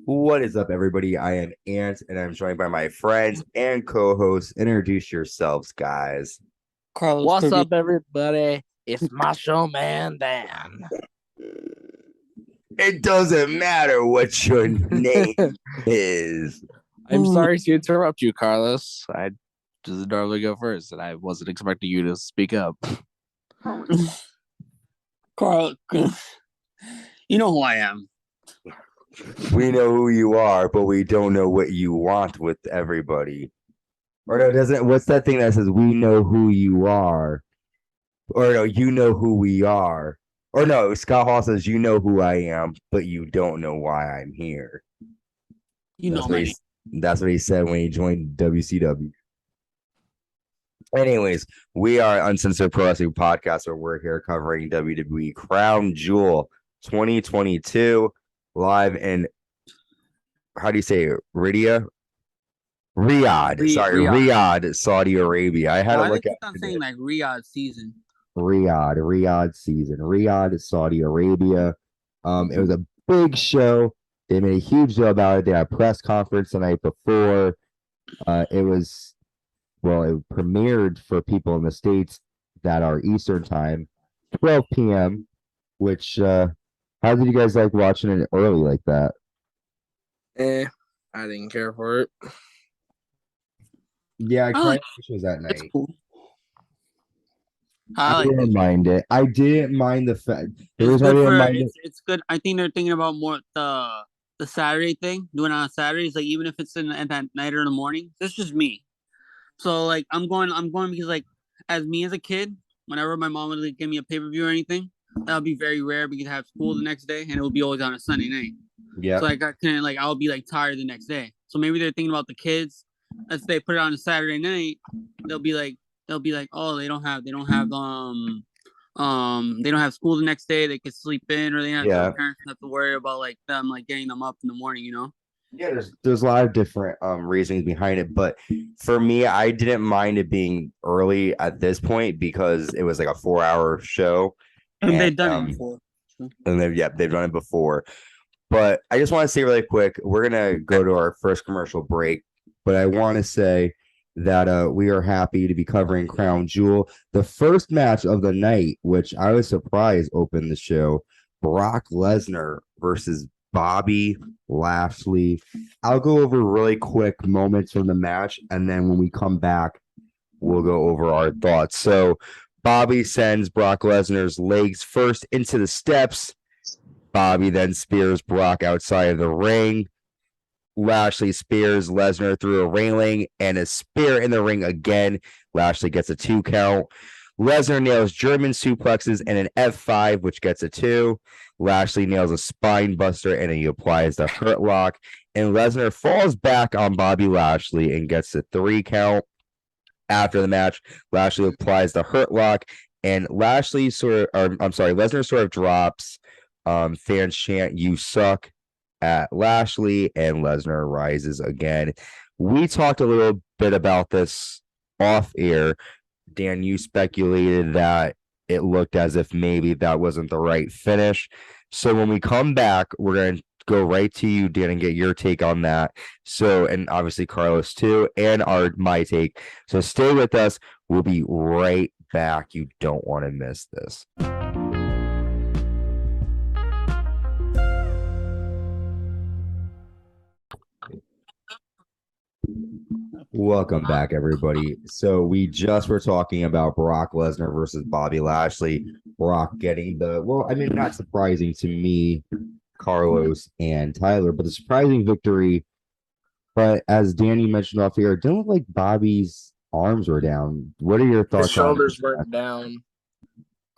What is up, everybody? I am Ant, and I'm joined by my friends and co-hosts. Introduce yourselves, guys. Carlos What's Kirby. up, everybody? It's Macho Man Dan. It doesn't matter what your name is. I'm sorry to interrupt you, Carlos. I just normally go first, and I wasn't expecting you to speak up. Carl, you know who I am. We know who you are, but we don't know what you want with everybody. Or no, doesn't. What's that thing that says we know who you are? Or no, you know who we are. Or no, Scott Hall says you know who I am, but you don't know why I'm here. You That's know what my he, that's what he said when he joined WCW. Anyways, we are Uncensored Pro Wrestling Podcast, where we're here covering WWE Crown Jewel 2022 live in, how do you say it? Riyadh. Sorry, Riyadh, Saudi Arabia. I had to Why they look at keep on saying like Riyadh season? Riyadh season, Riyadh, Saudi Arabia. It was a big show. They made a huge deal about it. They had a press conference the night before. It was it premiered for people in the States that are Eastern time, 12 p.m., which, how did you guys like watching it early like that? I didn't care for it. Yeah, I kind like of wish it was that It's night. cool. I I like didn't this. mind it. I didn't mind the fact. The It's reason I good didn't for mind it. it's good. I think they're thinking about more the Saturday thing, doing it on Saturdays, like even if it's at that night or in the morning. That's just me. So like I'm going because like as me as a kid, whenever my mom would like, give me a pay-per-view or anything, that would be very rare because I have school the next day and it would be always on a Sunday night. Yeah. So like I couldn't like I'll be like tired the next day. So maybe they're thinking about the kids. If they put it on a Saturday night, they'll be like oh they don't have school the next day. They could sleep in, or they have their Yeah. parents don't have to worry about like them like getting them up in the morning. Yeah, there's a lot of different reasons behind it, but for me, I didn't mind it being early at this point because it was like a 4-hour show, And and they've done it before. they've done it before. But I just want to say really quick, we're gonna go to our first commercial break, but I want to say that we are happy to be covering Crown Jewel, the first match of the night, which I was surprised opened the show. Brock Lesnar versus Bobby Lashley. I'll go over really quick moments from the match, and then when we come back, we'll go over our thoughts. So Bobby sends Brock Lesnar's legs first into the steps. Bobby then spears Brock outside of the ring. Lashley spears Lesnar through a railing and a spear in the ring again. Lashley gets a 2 count. Lesnar nails German suplexes and an F5, which gets a 2. Lashley nails a spine buster and he applies the hurt lock. And Lesnar falls back on Bobby Lashley and gets a 3 count. After the match, Lashley applies the hurt lock and Lesnar sort of drops. Fans chant "You suck" at Lashley, and Lesnar rises again. We talked a little bit about this off air. Dan, you speculated that it looked as if maybe that wasn't the right finish. So when we come back, we're going to go right to you, Dan, and get your take on that. So, and obviously Carlos too, and my take. So stay with us. We'll be right back. You don't want to miss this. Welcome back, everybody. So we just were talking about Brock Lesnar versus Bobby Lashley. Brock getting not surprising to me, Carlos and Tyler, but the surprising victory. But as Danny mentioned off here, it didn't look like Bobby's arms were down. What are your His thoughts on shoulders that? weren't down.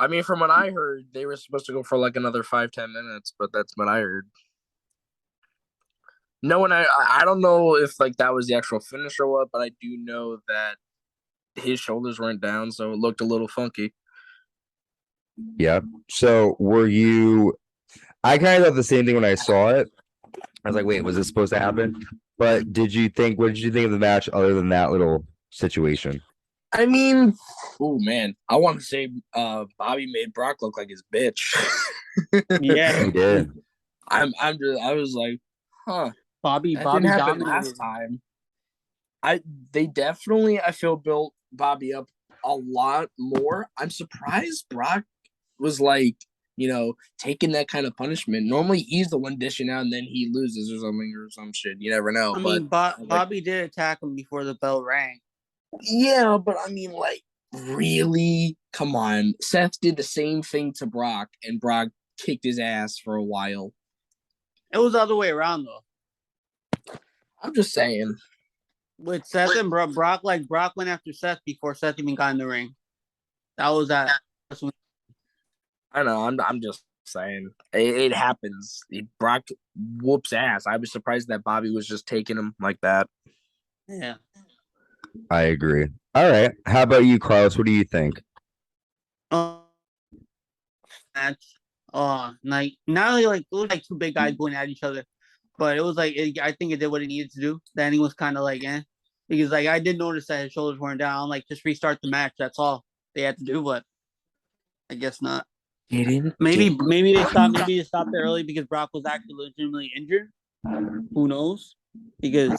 I mean, from what I heard, they were supposed to go for like another 5-10 minutes, but that's what I heard. No, and I don't know if like that was the actual finish or what, but I do know that his shoulders weren't down, so it looked a little funky. Yeah. So were you? I kind of thought the same thing when I saw it. I was like, wait, was this supposed to happen? But what did you think of the match other than that little situation? I mean, oh man, I want to say Bobby made Brock look like his bitch. Yeah. He did. I was like, Huh. Bobby That didn't happen dominated. last time. I feel built Bobby up a lot more. I'm surprised Brock was like, taking that kind of punishment. Normally he's the one dishing out and then he loses or something or some shit. You never know. I But mean, like, Bobby did attack him before the bell rang. yeah, but I mean, like, really? Come on. Seth did the same thing to Brock, and Brock kicked his ass for a while. It was the other way around though. I'm just saying. With Seth and Brock, like Brock went after Seth before Seth even got in the ring. That was that. I know. I'm just saying. It happens. Brock whoops ass. I was surprised that Bobby was just taking him like that. Yeah. I agree. All right. How about you, Carlos? What do you think? Match. Like not only like it was like two big guys going at each other, but it was like I think it did what it needed to do. The ending was kind of like because like I did notice that his shoulders weren't down. Like just restart the match. That's all they had to do, but I guess not. Maybe they stopped there early because Brock was actually legitimately injured. Who knows? Because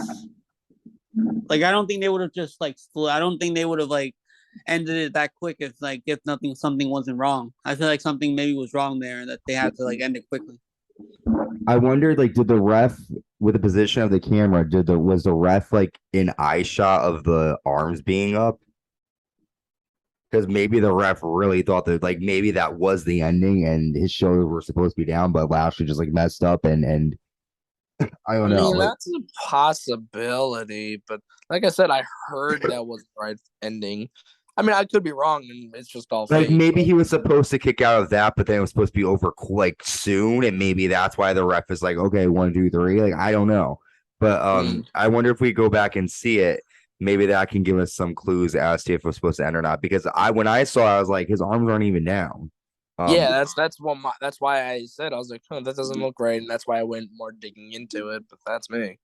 like I don't think they would have just like I don't think they would have like ended it that quick if something wasn't wrong. I feel like something maybe was wrong there and that they had to like end it quickly. I wondered, like, did the ref, with the position of the camera, was the ref like in eye shot of the arms being up? Because maybe the ref really thought that, like, maybe that was the ending and his shoulders were supposed to be down, but Lashley just like messed up and I don't know. Mean, that's a possibility, but like I said, I heard that was the right ending. I mean, I could be wrong, and it's just all like fake. maybe he was supposed to kick out of that, but then it was supposed to be over like soon, and maybe that's why the ref is like, okay, 1, 2, 3. Like I don't know, but I wonder if we go back and see it, maybe that can give us some clues as to if it was supposed to end or not. Because when I saw it, I was like, his arms aren't even down. Yeah, that's why I said I was like, that doesn't look right, and that's why I went more digging into it. But that's me.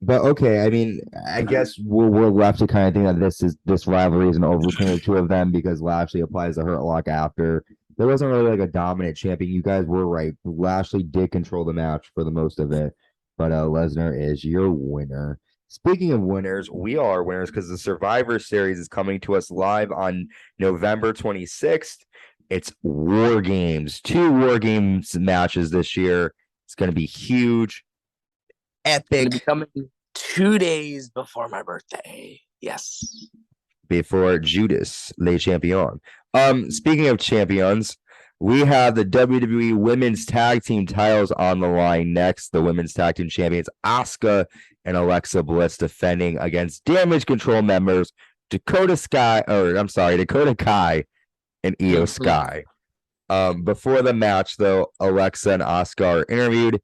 But okay, I mean, I guess we're left to kind of think that this rivalry is an over between the two of them because Lashley applies the Hurt Lock after. There wasn't really like a dominant champion. You guys were right. Lashley did control the match for the most of it, but Lesnar is your winner. Speaking of winners, we are winners because the Survivor Series is coming to us live on November 26th. It's War Games, 2 War Games matches this year. It's going to be huge, epic. It'll be coming 2 days before my birthday. Yes. Before Judas, Le Champion. Speaking of champions, we have the WWE Women's Tag Team titles on the line next. The Women's Tag Team Champions Asuka and Alexa Bliss defending against Damage Control members Dakota Kai and Io Sky. Before the match, though, Alexa and Asuka are interviewed,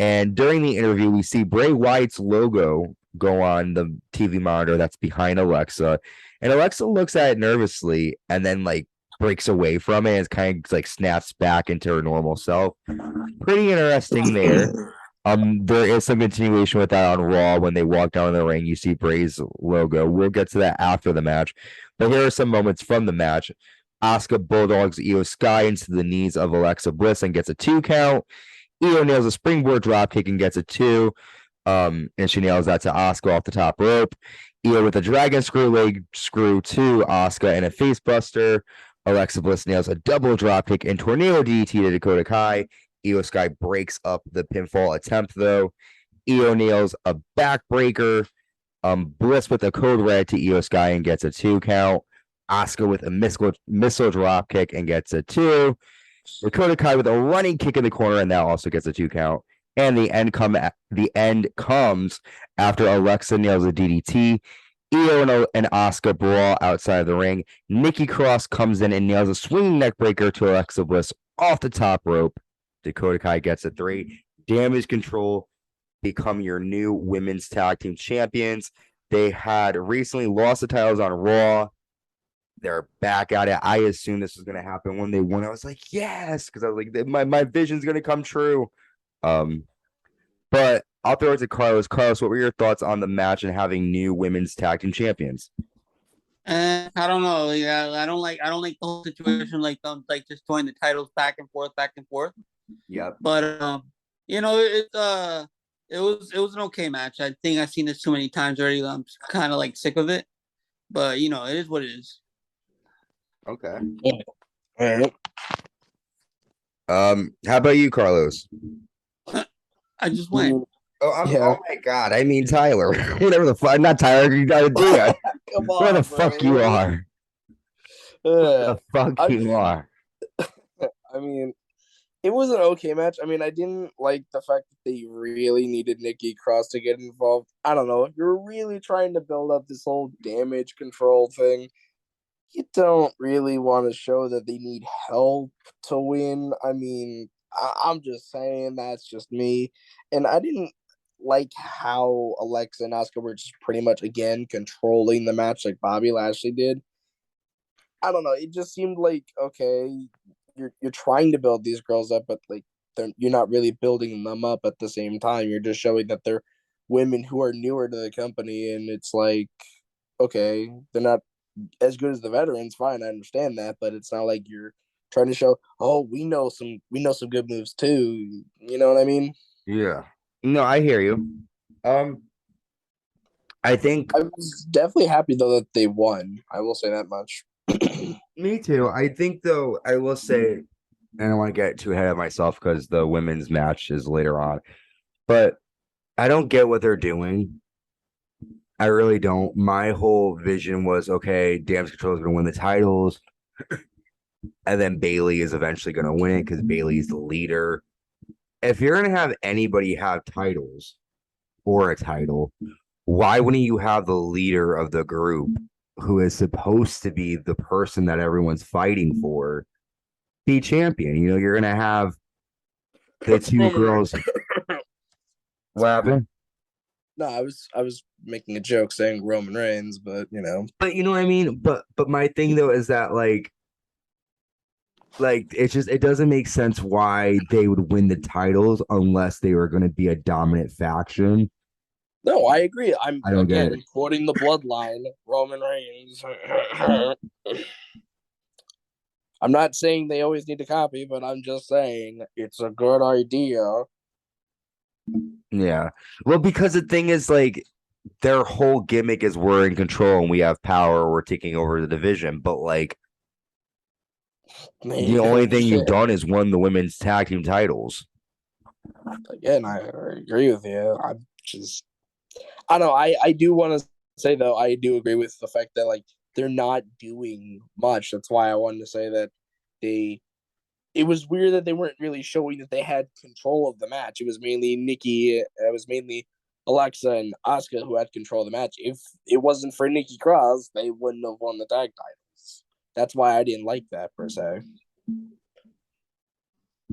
and during the interview, we see Bray Wyatt's logo go on the TV monitor that's behind Alexa, and Alexa looks at it nervously and then like breaks away from it and kind of like snaps back into her normal self. Pretty interesting there. There is some continuation with that on Raw when they walk down the ring. You see Bray's logo. We'll get to that after the match, but here are some moments from the match. Asuka bulldogs Io Sky into the knees of Alexa Bliss and gets a 2 count. Io nails a springboard dropkick and gets a 2. And she nails that to Asuka off the top rope. Io with a dragon screw leg screw to Asuka and a face buster. Alexa Bliss nails a double dropkick and tornado DDT to Dakota Kai. Io Sky breaks up the pinfall attempt though. Io nails a backbreaker. Bliss with a code red to Io Sky and gets a 2 count. Asuka with a missile drop kick and gets a 2. Dakota Kai with a running kick in the corner and that also gets a 2 count. And the end comes after Alexa nails a DDT. Io and Asuka brawl outside of the ring. Nikki Cross comes in and nails a swinging neck breaker to Alexa Bliss off the top rope. Dakota Kai gets a 3. Damage Control become your new women's tag team champions. They had recently lost the titles on Raw. They're back at it. I assumed this was going to happen when they won. I was like, yes, because I was like, my vision's going to come true. But I'll throw it to Carlos. Carlos, what were your thoughts on the match and having new women's tag team champions? I don't know. Yeah, I don't like the whole situation like them like just throwing the titles back and forth. Yep. But It was an okay match. I think I've seen this too many times already. I'm kind of like sick of it, but it is what it is. Okay. All right. How about you, Carlos? I just went. Yeah. Oh my God. I mean Tyler. Whatever the fuck. Not Tyler. You got to do it. Come Where the on, fuck bro. you are? The fuck I you mean, are? I mean, it was an okay match. I mean, I didn't like the fact that they really needed Nikki Cross to get involved. I don't know. You're really trying to build up this whole damage control thing. You don't really want to show that they need help to win. I mean, I'm just saying that's just me. And I didn't like how Alexa and Asuka were just pretty much again controlling the match like Bobby Lashley did. I don't know. It just seemed like okay, you're trying to build these girls up, but like you're not really building them up at the same time. You're just showing that they're women who are newer to the company, and it's like okay, they're not as good as the veterans. Fine, I understand that, but it's not like you're trying to show. Oh, we know some good moves too. You know what I mean? Yeah. No, I hear you. Um, I think I was definitely happy though that they won. I will say that much. me too. I think though, I will say, and I don't want to get too ahead of myself because the women's match is later on, but I don't get what they're doing. I really don't. My whole vision was okay, Damage Control is going to win the titles, and then Bailey is eventually going to win it because Bailey's the leader. If you're going to have anybody have titles or a title, why wouldn't you have the leader of the group who is supposed to be the person that everyone's fighting for be champion? You're going to have the two girls. What happened? No, I was making a joke saying Roman Reigns, but But you know what I mean? But my thing though is that it's just it doesn't make sense why they would win the titles unless they were going to be a dominant faction. no, I agree. I'm I don't get again it. quoting the bloodline, Roman Reigns. I'm not saying they always need to copy, but I'm just saying it's a good idea. Yeah. Well, because the thing is their whole gimmick is we're in control and we have power, we're taking over the division, but the only thing you've done is won the women's tag team titles. Again, I agree with you. I don't know. I do want to say though, I do agree with the fact that like they're not doing much. That's why I wanted to say that they. It was weird that they weren't really showing that they had control of the match. It was mainly Nikki. It was mainly Alexa and Asuka who had control of the match. If it wasn't for Nikki Cross, they wouldn't have won the tag titles. That's why I didn't like that per se.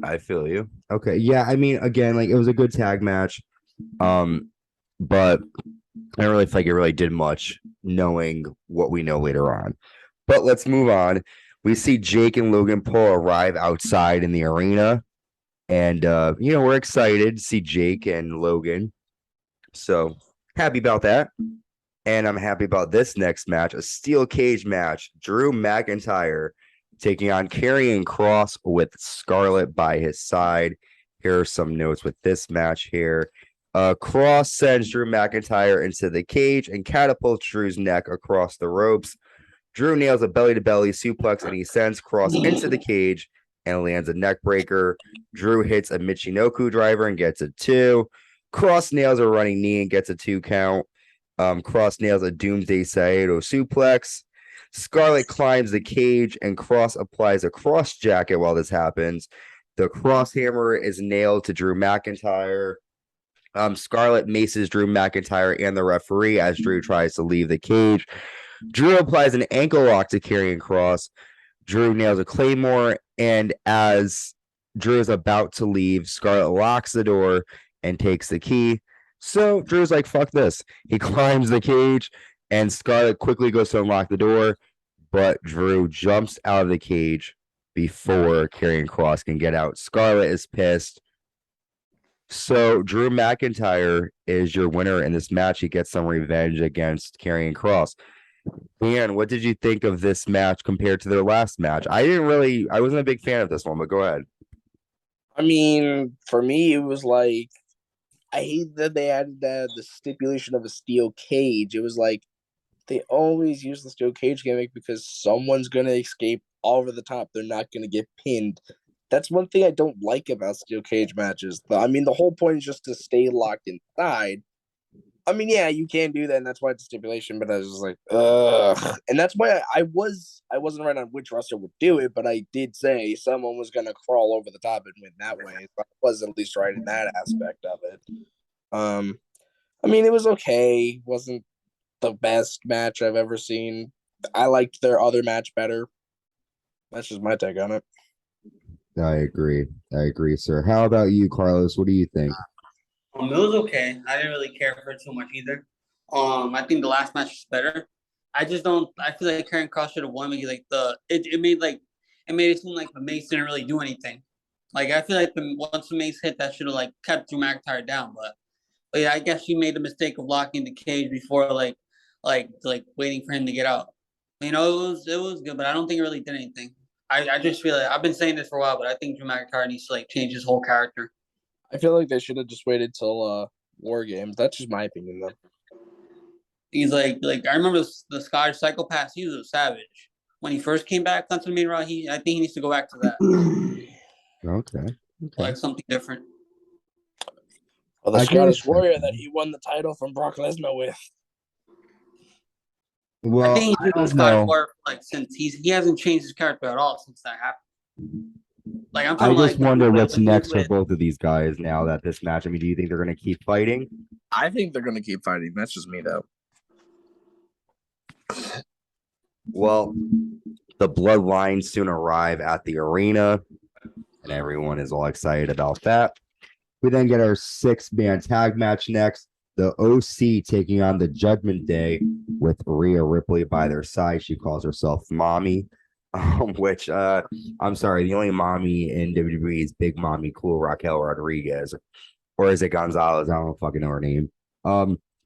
I feel you. Okay. Yeah, I mean, again, it was a good tag match. But I don't really feel like it really did much knowing what we know later on. But let's move on. We see Jake and Logan Paul arrive outside in the arena. And we're excited to see Jake and Logan. So happy about that. And I'm happy about this next match, a steel cage match. Drew McIntyre taking on Karrion Kross with Scarlett by his side. Here are some notes with this match here. Kross sends Drew McIntyre into the cage and catapults Drew's neck across the ropes. Drew nails a belly-to-belly suplex and he sends Kross into the cage and lands a neck breaker. Drew hits a Michinoku driver and gets a 2. Kross nails a running knee and gets a 2 count. Kross nails a Doomsday Saito suplex. Scarlett climbs the cage and Kross applies a cross jacket while this happens. The cross hammer is nailed to Drew McIntyre. Scarlett maces Drew McIntyre and the referee as Drew tries to leave the cage. Drew applies an ankle lock to Karrion Kross. Drew nails a claymore, and as Drew is about to leave, Scarlett locks the door and takes the key. So Drew's like, fuck this. He climbs the cage, and Scarlett quickly goes to unlock the door, but Drew jumps out of the cage before Karrion Kross can get out. Scarlett is pissed. So Drew McIntyre is your winner in this match. He gets some revenge against Karrion Kross. Dan, what did you think of this match compared to their last match? I wasn't a big fan of this one, but go ahead. I mean, for me, it was like I hate that they added the stipulation of a steel cage. It was like they always use the steel cage gimmick because someone's gonna escape over the top. They're not gonna get pinned. That's one thing I don't like about steel cage matches. I mean, the whole point is just to stay locked inside. I mean, yeah, you can do that, and that's why it's a stipulation. But I was just like, ugh, and that's why I wasn't right on which wrestler would do it, but I did say someone was gonna crawl over the top and win that way. So I was at least right in that aspect of it. Um, I mean, it was okay. Wasn't the best match I've ever seen. I liked their other match better. That's just my take on it. I agree. I agree, sir. How about you, Carlos? What do you think? It was okay. I didn't really care for it too much either. I think the last match was better. I just don't. I feel like Karen Cross should have won because it made it seem like the Mace didn't really do anything. Like I feel like once the Mace hit, that should have like kept Drew McIntyre down. But yeah, I guess she made the mistake of locking the cage before like waiting for him to get out. It was good, but I don't think it really did anything. I just feel like I've been saying this for a while, but I think Drew McIntyre needs to like change his whole character. I feel like they should have just waited till War Games. That's just my opinion, though. He's like I remember the Scottish Psychopath. He was a savage when he first came back onto the main route. I think he needs to go back to that, Okay. Okay. like something different. Well, the I can Scottish respect Warrior that. that he won the title from Brock Lesnar with. I Well, think I he's been the don't Scottish know. Warrior like since he hasn't changed his character at all since that happened. Like I'm I talking just like wonder what's when he was next for with both of these guys now that this match. I mean, do you think they're going to keep fighting? I think they're gonna keep fighting. That's just me, though. Well, the bloodline soon arrive at the arena, and everyone is all excited about that. We then get our 6-man tag match next. The OC taking on the Judgment Day with Rhea Ripley by their side. She calls herself Mommy, which I'm sorry, the only mommy in WWE is Big Mommy Cool Raquel Rodriguez, or is it Gonzalez? I don't fucking know her name.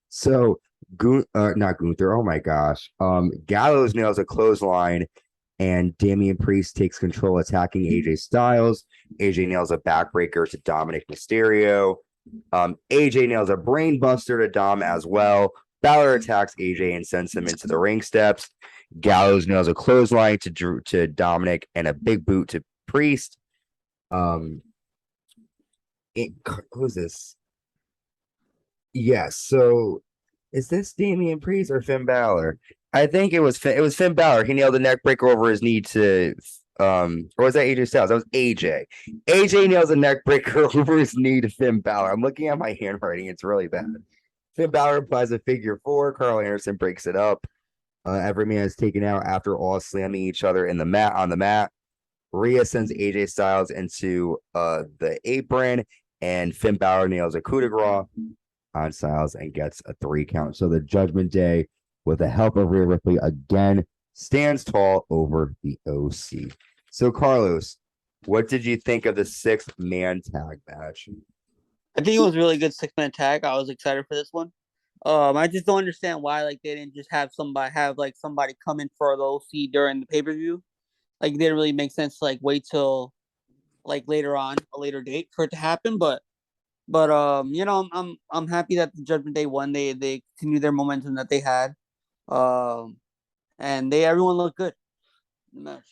So not Gunther. Oh my gosh. Gallows nails a clothesline, and Damian Priest takes control, attacking AJ Styles. AJ nails a backbreaker to Dominic Mysterio. AJ nails a brainbuster to Dom as well. Balor attacks AJ and sends him into the ring steps. Gallows nails a clothesline to Dominic and a big boot to Priest. Who's this? Yes. So is this Damian Priest or Finn Balor? I think it was Finn Balor. He nailed the neck breaker over his knee to or was that AJ Styles? That was AJ. AJ nails a neck breaker over his knee to Finn Balor. I'm looking at my handwriting. It's really bad. Finn Balor applies a figure four. Carl Anderson breaks it up. Every man is taken out after all slamming each other in the mat on the mat. Rhea sends AJ Styles into the apron, and Finn Balor nails a coup de grace on Styles and gets a 3 count. So the Judgment Day, with the help of Rhea Ripley, again stands tall over the OC. So Carlos, what did you think of the 6-man tag match? I think it was a really good 6-man tag. I was excited for this one. I just don't understand why like they didn't just have somebody come in for the OC during the pay-per-view. Like it didn't really make sense to like wait till like later on, a later date for it to happen. But I'm happy that the Judgment Day won. They continued their momentum that they had. And everyone looked good in the match.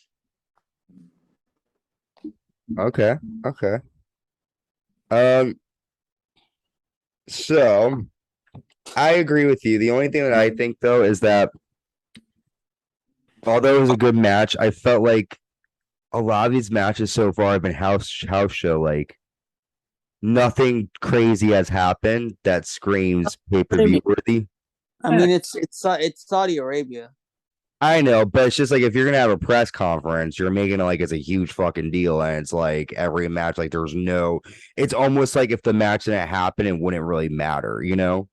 Okay. Okay. So I agree with you. The only thing that I think though is that although it was a good match, I felt like a lot of these matches so far have been house show. Like nothing crazy has happened that screams pay-per-view worthy. I mean, it's Saudi Arabia. I know, but it's just like if you're gonna have a press conference, you're making it like it's a huge fucking deal, and it's like every match, like there's no. It's almost like if the match didn't happen, it wouldn't really matter, you know?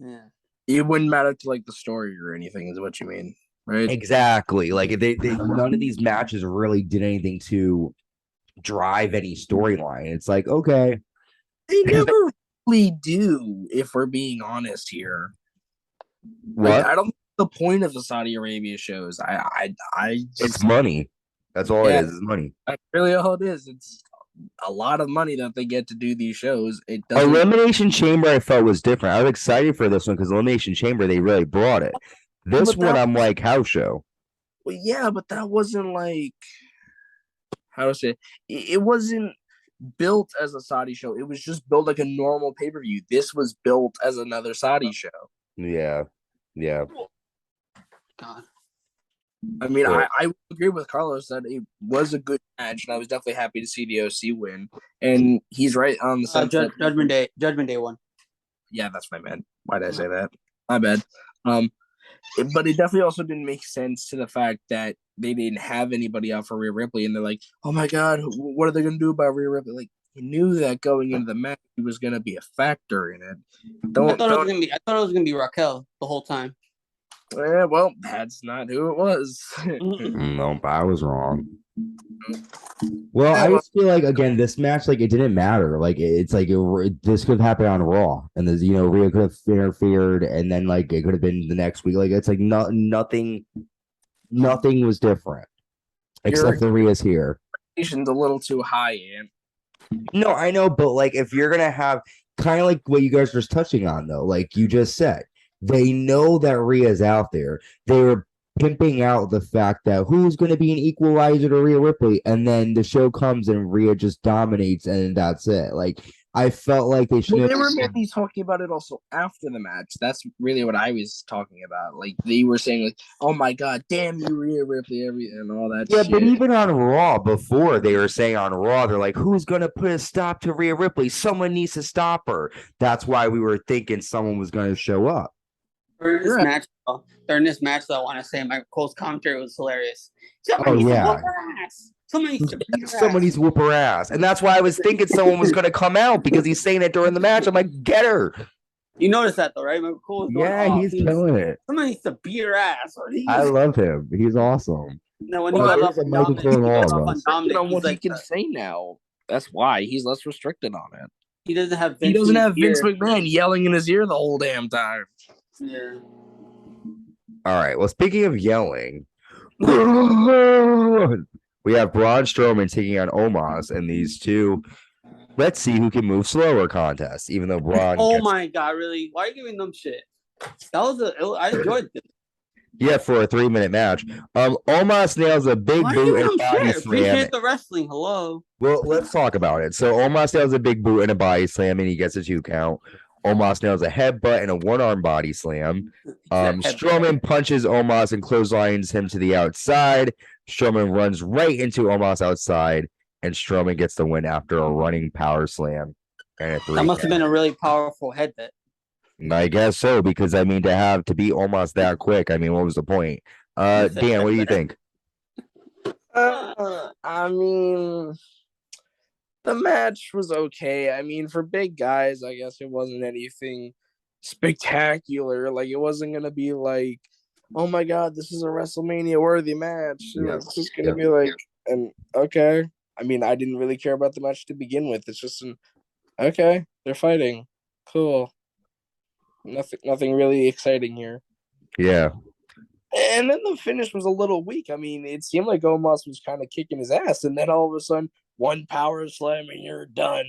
Yeah. It wouldn't matter to like the story or anything, is what you mean, right? Exactly. Like if they none of these matches really did anything to drive any storyline. It's like okay, They never really do, if we're being honest here. Like what? I don't. The point of the Saudi Arabia shows, I It's just money. That's all it yeah, is money. that's really all it is. It's a lot of money that they get to do these shows. It doesn't. Elimination Chamber, I felt was different. I was excited for this one because Elimination Chamber, they really brought it. This one, I'm like house show. Well, yeah, but that wasn't like how to say it wasn't built as a Saudi show. It was just built like a normal pay per view. This was built as another Saudi show. Yeah. God. I mean, I agree with Carlos that it was a good match, and I was definitely happy to see the OC win. And he's right on the sense that Judgment Day one. Yeah, that's what I meant. Why did I say that? My bad. But it definitely also didn't make sense to the fact that they didn't have anybody out for Rhea Ripley, and they're like, "Oh my God, what are they going to do about Rhea Ripley?" Like, you knew that going into the match, he was going to be a factor in it. I thought it was going to be Raquel the whole time. Yeah, well, that's not who it was. No, I was wrong. Well, I just feel like again, this match, like it didn't matter. Like it's like this could have happened on Raw, and there's Rhea could have interfered, and then like it could have been the next week. Like it's like nothing was different except for Rhea's here. Expectations a little too high, Ian. No, I know, but like if you're gonna have kind of like what you guys were just touching on, though, like you just said, they know that Rhea's out there. They were pimping out the fact that who's going to be an equalizer to Rhea Ripley, and then the show comes and Rhea just dominates, and that's it. Like I felt like they should. Well, they were maybe talking about it also after the match. That's really what I was talking about. Like they were saying, like, "Oh my God, damn you, Rhea Ripley," and all that. Yeah, shit. but even on Raw before, they were saying on Raw, they're like, "Who's going to put a stop to Rhea Ripley? Someone needs to stop her." That's why we were thinking someone was going to show up. During this match, though, I want to say my Cole's commentary was hilarious. Someone needs to whoop her ass. And that's why I was thinking someone was going to come out because he's saying it during the match. I'm like, get her. You noticed that, though, right? He's killing it. Somebody needs to beat her ass. I love him. He's awesome. No, when he got off on what he can say now. That's why he's less restricted on it. He doesn't have Vince McMahon yelling in his ear the whole damn time. Yeah. All right. Well, speaking of yelling, we have Braun Strowman taking on Omos, and these two, let's see who can move slower contest. Even though Braun, my God, really? Why are you giving them shit? I enjoyed this. Yeah, for a 3-minute match. Omos nails a big boot and body slam. Appreciate the wrestling. Hello. Well, let's talk about it. So Omos nails a big boot and a body slam, and he gets a 2 count. Omos nails a headbutt and a 1-arm body slam. Strowman punches Omos and clotheslines him to the outside. Strowman runs right into Omos outside, and Strowman gets the win after a running power slam and a 3 That must have been a really powerful headbutt. I guess so, because I mean to beat Omos that quick, I mean, what was the point? Dan, what do you think? I mean, the match was okay. I mean, for big guys, I guess it wasn't anything spectacular. Like, it wasn't going to be like, oh my God, this is a WrestleMania worthy match. It's just going to be like, okay. I mean, I didn't really care about the match to begin with. It's just okay, they're fighting. Cool. Nothing really exciting here. Yeah. And then the finish was a little weak. I mean, it seemed like Omos was kind of kicking his ass, and then all of a sudden, 1 power slam and you're done.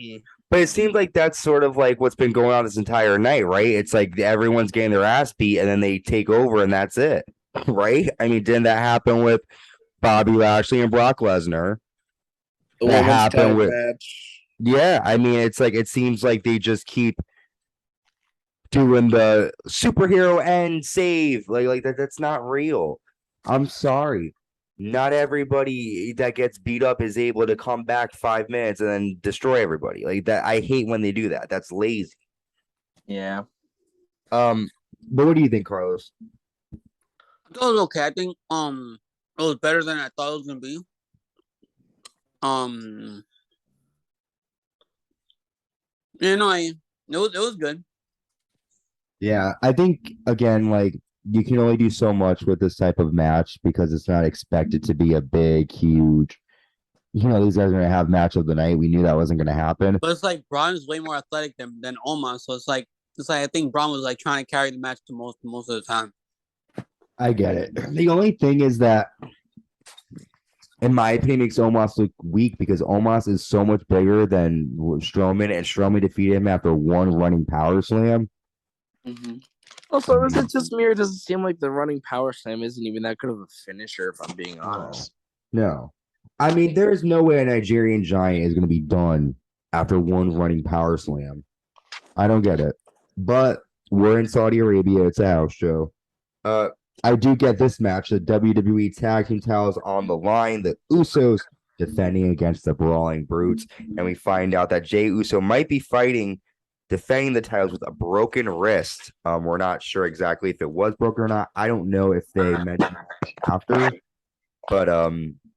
But it seems like that's sort of like what's been going on this entire night, right? It's like everyone's getting their ass beat, and then they take over, and that's it, right? I mean, didn't that happen with Bobby Lashley and Brock Lesnar? That happened with match. Yeah, I mean, it's like it seems like they just keep doing the superhero end save like that. That's not real. I'm sorry. Not everybody that gets beat up is able to come back 5 minutes and then destroy everybody like that. I hate when they do that. That's lazy. Yeah. But what do you think, Carlos? I thought it was okay. I think it was better than I thought it was gonna be. It was good. Yeah, I think again, like you can only do so much with this type of match because it's not expected to be a big, huge. These guys are gonna have match of the night. We knew that wasn't gonna happen. But it's like Braun is way more athletic than Omos, so it's like I think Braun was like trying to carry the match to most of the time. I get it. The only thing is that in my opinion, makes Omos look weak because Omos is so much bigger than Strowman, and Strowman defeated him after one running power slam. Mm-hmm. Also, is it just me or does it seem like the running power slam isn't even that good of a finisher, if I'm being honest? No. I mean, there's no way a Nigerian giant is going to be done after one running power slam. I don't get it. But we're in Saudi Arabia. It's a house show. I do get this match. The WWE Tag Team titles on the line. The Usos defending against the Brawling Brutes. And we find out that Jey Uso might be defending the titles with a broken wrist. We're not sure exactly if it was broken or not. I don't know if they mentioned after. But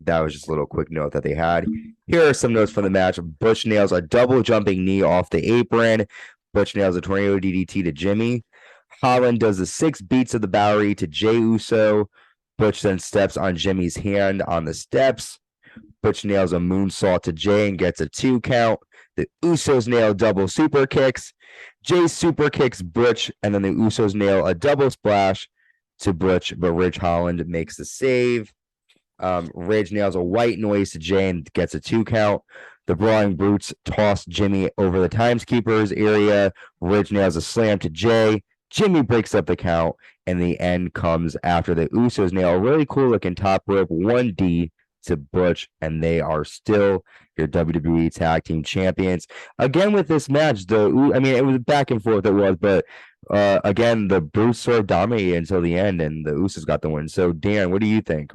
that was just a little quick note that they had. Here are some notes from the match. Butch nails a double jumping knee off the apron. Butch nails a tornado DDT to Jimmy. Holland does the 6 beats of the Bowery to Jey Uso. Butch then steps on Jimmy's hand on the steps. Butch nails a moonsault to Jey and gets a 2 count. The Usos nail double super kicks. Jey super kicks Butch, and then the Usos nail a double splash to Butch, but Ridge Holland makes the save. Ridge nails a white noise to Jey and gets a 2 count. The Brawling Brutes toss Jimmy over the Timekeeper's area. Ridge nails a slam to Jey. Jimmy breaks up the count, and the end comes after the Usos nail a really cool looking top rope 1D to Butch, and they are still your WWE Tag Team Champions. Again, with this match, it was back and forth, but again, the Brutes sort of dominated until the end, and the Usos got the win. So, Dan, what do you think?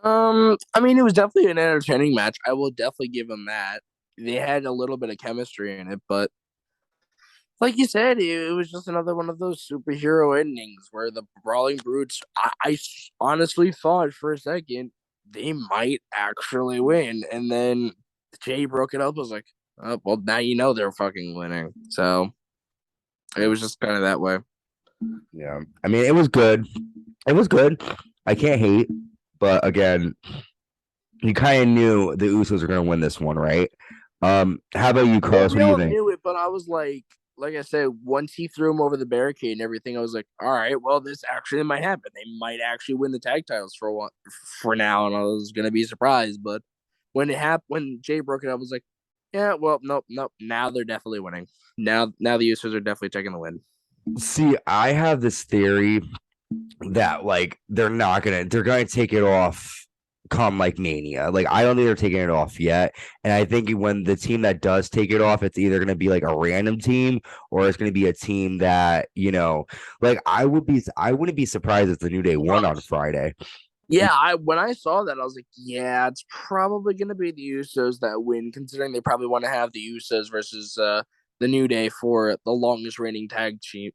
I mean, it was definitely an entertaining match. I will definitely give them that. They had a little bit of chemistry in it, but like you said, it was just another one of those superhero endings where the Brawling Brutes, I honestly thought for a second they might actually win. And then Jey broke it up. I was like, oh, well, now you know they're fucking winning. So it was just kind of that way. Yeah. I mean, it was good. It was good. I can't hate. But again, you kind of knew the Usos are going to win this one, right? How about you, Carlos? Well, what do you think? Knew it, but I was like I said, once he threw him over the barricade and everything, I was like, all right, well, this actually might happen. They might actually win the tag titles for now, and I was gonna be surprised. But when it happened, when Jey broke it up, I was like, yeah, well, nope. Now they're definitely winning. Now the Usos are definitely taking the win. See, I have this theory that they're gonna take it off come Mania. I don't think they're taking it off yet. And I think when the team that does take it off, it's either gonna be a random team or it's gonna be a team that, I wouldn't be surprised if the New Day won on Friday. Yeah, when I saw that, I was like, yeah, it's probably gonna be the Usos that win, considering they probably want to have the Usos versus the New Day for the longest reigning tag team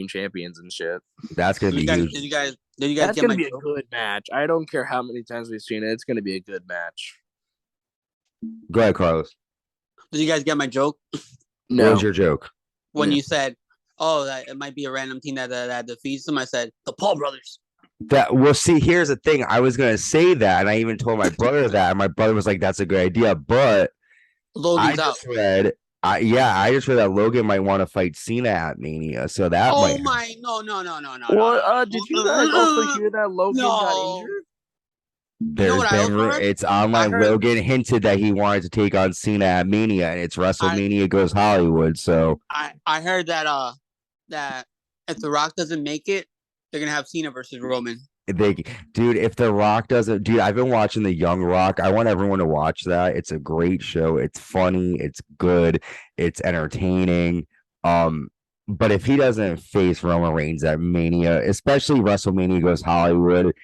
champions and shit. That's gonna be huge. Did you guys That's get gonna my be joke? a good match. I don't care how many times we've seen it. It's gonna be a good match. Go ahead, Carlos. Did you guys get my joke? No. What was your joke? When you said, "Oh, that it might be a random team that defeats them," I said the Paul brothers. See, here's the thing. I was gonna say that, and I even told my brother that, and my brother was like, "That's a good idea," but Logan's I just read that Logan might want to fight Cena at Mania, so that might. No. Well, did you guys also hear that Logan got injured? It's online. Logan hinted that he wanted to take on Cena at Mania, and it's WrestleMania goes Hollywood. So I heard that that if The Rock doesn't make it, they're gonna have Cena versus Roman. If The Rock doesn't, I've been watching The Young Rock. I want everyone to watch that. It's a great show. It's funny. It's good. It's entertaining. But if he doesn't face Roman Reigns at Mania, especially WrestleMania goes Hollywood,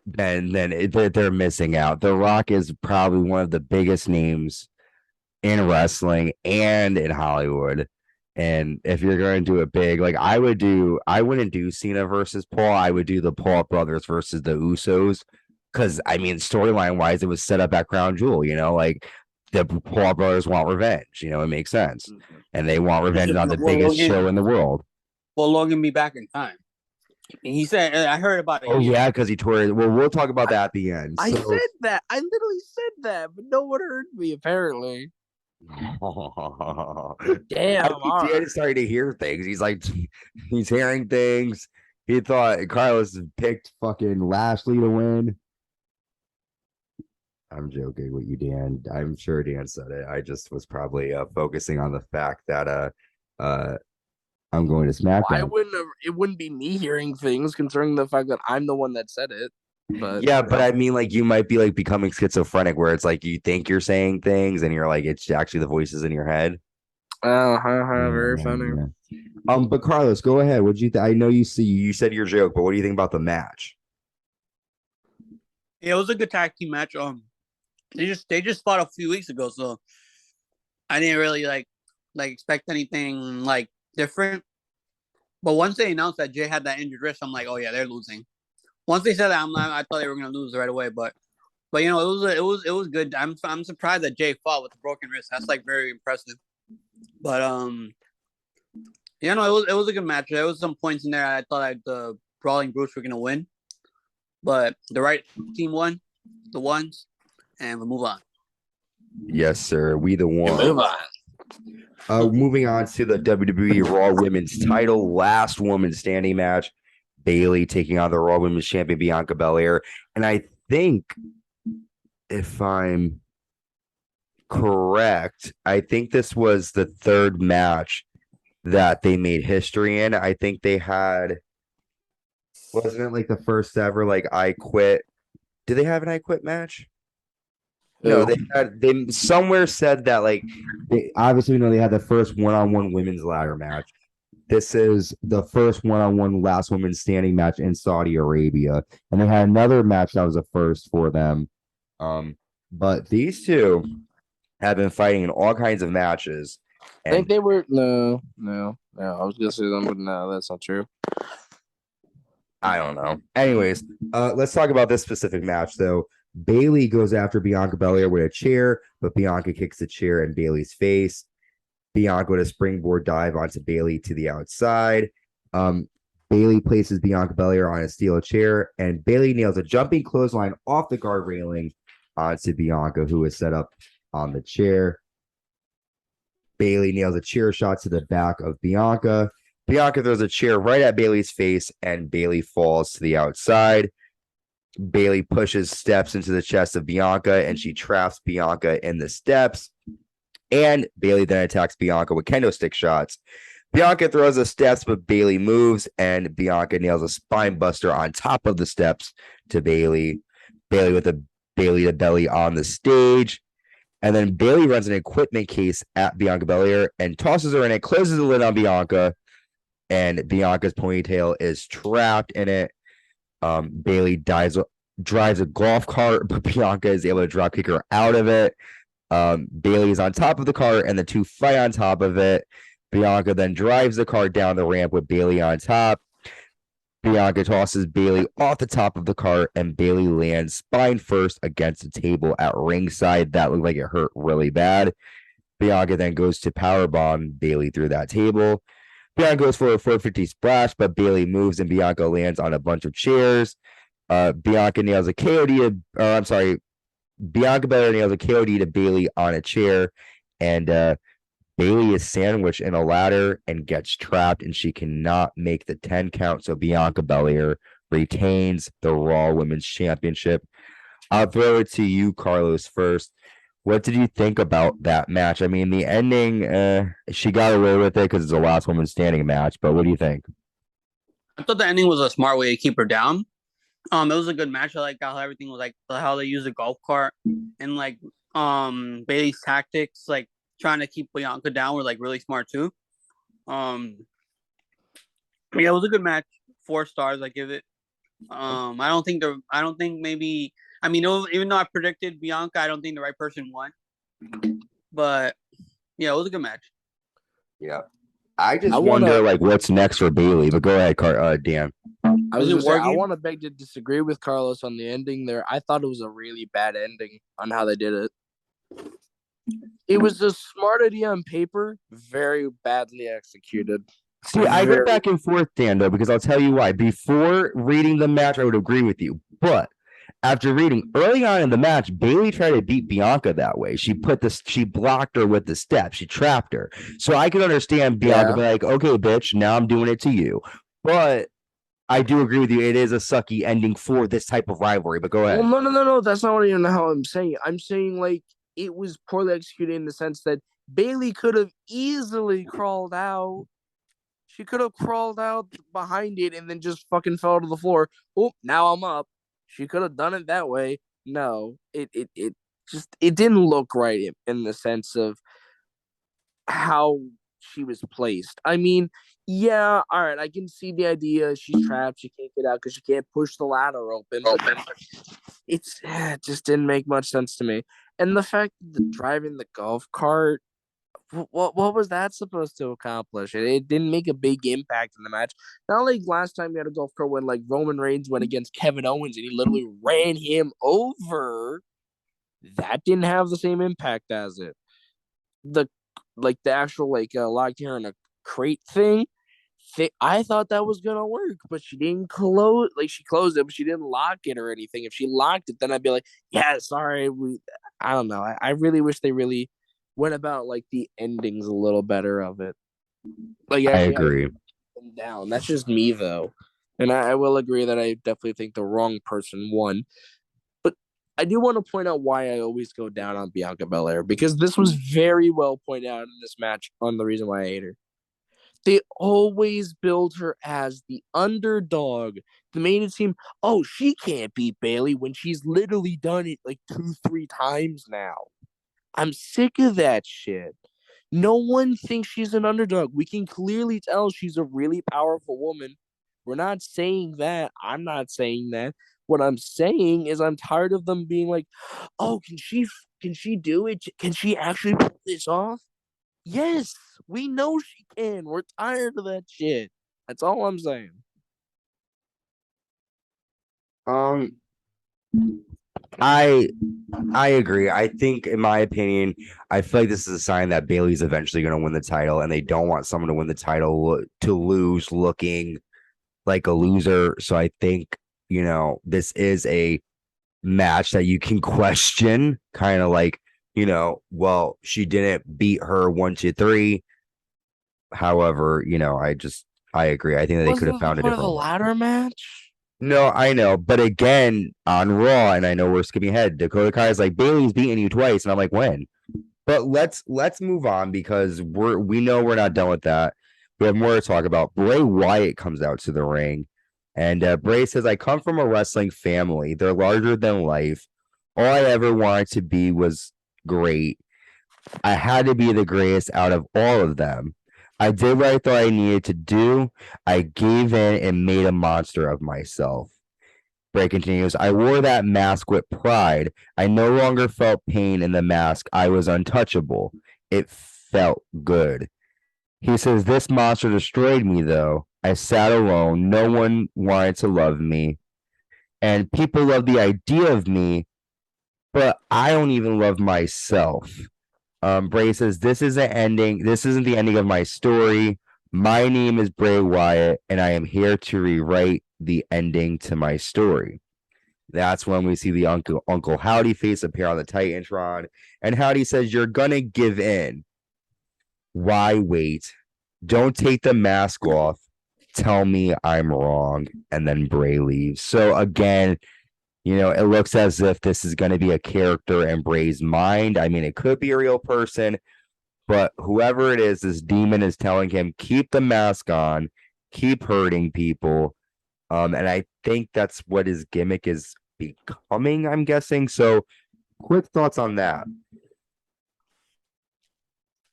then they're missing out. The Rock is probably one of the biggest names in wrestling and in Hollywood. And if you're going to do it big, I wouldn't do Cena versus Paul. I would do the Paul brothers versus the Usos. Because, I mean, storyline wise, it was set up at Crown Jewel, the Paul brothers want revenge. It makes sense. And they want revenge on the biggest show in the world. Will Logan be back in time? And he said, I heard about it. Oh, yeah, because he tore it. Well, we'll talk about that at the end. I said that. I literally said that, but no one heard me, apparently. Damn, Dan started to hear things. He's hearing things. He thought Carlos picked fucking Lashley to win. I'm joking with you, Dan. I'm sure Dan said it. I just was probably focusing on the fact that uh I'm going to Why SmackDown. it wouldn't be me hearing things concerning the fact that I'm the one that said it. But Yeah, but I mean, like, you might be like becoming schizophrenic where it's like you think you're saying things and you're like it's actually the voices in your head. very funny. But Carlos, go ahead. What'd you I know you said your joke, but what do you think about the match? Yeah, it was a good tag team match. They just fought a few weeks ago, so I didn't really like expect anything like different. But once they announced that Jay had that injured wrist, I'm like, oh yeah, they're losing. Once they said that, I thought they were gonna lose right away. But you know, it was good. I'm surprised that Jay fought with a broken wrist. That's like very impressive. But yeah, no, it was a good match. There was some points in there I thought the Brawling Brutes were gonna win, but the right team won, the ones, and we move on. Yes, sir. We the one. Move on. Moving on to the WWE Raw Women's Title, last woman standing match. Bayley taking on the Raw Women's Champion Bianca Belair, and I think, if I'm correct, I think this was the third match that they made history in. I think they had, wasn't it like the first ever like I Quit? Did they have an I Quit match? No, they somewhere said that like they obviously they had the first one-on-one women's ladder match. This is the first one-on-one last woman standing match in Saudi Arabia, and they had another match that was a first for them. But these two have been fighting in all kinds of matches. I think they were no. I was gonna say them, but no, that's not true. I don't know. Anyways, let's talk about this specific match though. Bayley goes after Bianca Belair with a chair, but Bianca kicks the chair in Bayley's face. Bianca with a springboard dive onto Bayley to the outside. Bayley places Bianca Belair on a steel chair, and Bayley nails a jumping clothesline off the guard railing onto Bianca, who is set up on the chair. Bayley nails a chair shot to the back of Bianca. Bianca throws a chair right at Bayley's face, and Bayley falls to the outside. Bayley pushes steps into the chest of Bianca, and she traps Bianca in the steps. And Bayley then attacks Bianca with kendo stick shots. Bianca throws the steps, but Bayley moves, and Bianca nails a spine buster on top of the steps to Bayley. Bayley with a Bayley to belly on the stage. And then Bayley runs an equipment case at Bianca Belair and tosses her in it, closes the lid on Bianca, and Bianca's ponytail is trapped in it. Bayley drives a golf cart, but Bianca is able to drop kick her out of it. Bayley is on top of the cart, and the two fight on top of it. Bianca then drives the cart down the ramp with Bayley on top. Bianca tosses Bayley off the top of the cart, and Bayley lands spine first against a table at ringside. That looked like it hurt really bad. Bianca then goes to powerbomb Bayley through that table. Bianca goes for a 450 splash, but Bayley moves and Bianca lands on a bunch of chairs. Bianca nails a KOD to, Bianca Belair nails a KOD to Bayley on a chair, and Bayley is sandwiched in a ladder and gets trapped, and she cannot make the 10 count. So Bianca Belair retains the Raw Women's Championship. I'll throw it to you, Carlos, first. What did you think about that match? I mean, the ending, she got away with it because it's a last woman standing match, but what do you think? I thought the ending was a smart way to keep her down. It was a good match. I like how everything was like how they used the golf cart and like Bayley's tactics, like trying to keep Bianca down, were like really smart too. Yeah, it was a good match. 4 stars, I give it. I don't think maybe. I mean, even though I predicted Bianca, I don't think the right person won. But yeah, it was a good match. Yeah, I wonder like what's next for Bayley. But go ahead, Dan. I want to beg to disagree with Carlos on the ending there. I thought it was a really bad ending on how they did it. It was a smart idea on paper, very badly executed. See, I go back and forth, Dan, though, because I'll tell you why. Before reading the match, I would agree with you. But after reading early on in the match, Bayley tried to beat Bianca that way. She blocked her with the steps. She trapped her. So I could understand Bianca be like, okay, bitch, now I'm doing it to you. But I do agree with you. It is a sucky ending for this type of rivalry, but go Well, ahead. no. That's not what even how I'm saying. I'm saying like it was poorly executed in the sense that Bailey could have easily crawled out. She could have crawled out behind it and then just fucking fell to the floor. Oh, now I'm up. She could have done it that way. No, it just it didn't look right in the sense of how she was placed. I mean, yeah, all right, I can see the idea. She's trapped. She can't get out because she can't push the ladder open. But it just didn't make much sense to me. And the fact that the driving the golf cart, what was that supposed to accomplish? It didn't make a big impact in the match. Not like last time we had a golf cart when like Roman Reigns went against Kevin Owens and he literally ran him over. That didn't have the same impact as it. The the actual locked hair in a crate thing. I thought that was gonna work, but she didn't close. Like she closed it, but she didn't lock it or anything. If she locked it, then I'd be like, "Yeah, sorry." I don't know. I really wish they really went about like the endings a little better of it. Like I actually having agree. them down. That's just me though, and I will agree that I definitely think the wrong person won. But I do want to point out why I always go down on Bianca Belair because this was very well pointed out in this match on the reason why I hate her. They always build her as the underdog. They made it seem, oh, she can't beat Bailey when she's literally done it like 2, 3 times now. I'm sick of that shit. No one thinks she's an underdog. We can clearly tell she's a really powerful woman. We're not saying that. I'm not saying that. What I'm saying is I'm tired of them being like, "Oh, can she do it? Can she actually pull this off?" Yes, we know she can. We're tired of that shit. That's all I'm saying. Um, I I agree. I think, in my opinion, I feel like this is a sign that Bailey's eventually going to win the title, and they don't want someone to win the title to lose looking like a loser. So I think, this is a match that you can question, kind of like, well, she didn't beat her 1, 2, 3. However, I agree. I think that they could Wasn't have that the found a point of the different way. ladder match? No, I know, but again, on Raw, and I know we're skipping ahead. Dakota Kai is like, Bailey's beating you twice, and I'm like, when? But let's move on because we know we're not done with that. We have more to talk about. Bray Wyatt comes out to the ring, and Bray says, "I come from a wrestling family. They're larger than life. All I ever wanted to be was great. I had to be the greatest out of all of them. I did what I thought I needed to do. I gave in and made a monster of myself." Bray continues, "I wore that mask with pride. I no longer felt pain in the mask. I was untouchable. It felt good." He says, "This monster destroyed me, though. I sat alone. No one wanted to love me. And people love the idea of me, but I don't even love myself." Bray says, "This isn't ending. This isn't the ending of my story. My name is Bray Wyatt, and I am here to rewrite the ending to my story." That's when we see the Uncle Howdy face appear on the Titantron, and Howdy says, "You're gonna give in. Why wait? Don't take the mask off. Tell me I'm wrong." And then Bray leaves. So again, it looks as if this is going to be a character in Bray's mind. I mean, it could be a real person, but whoever it is, this demon is telling him, keep the mask on, keep hurting people. And I think that's what his gimmick is becoming, I'm guessing. So quick thoughts on that.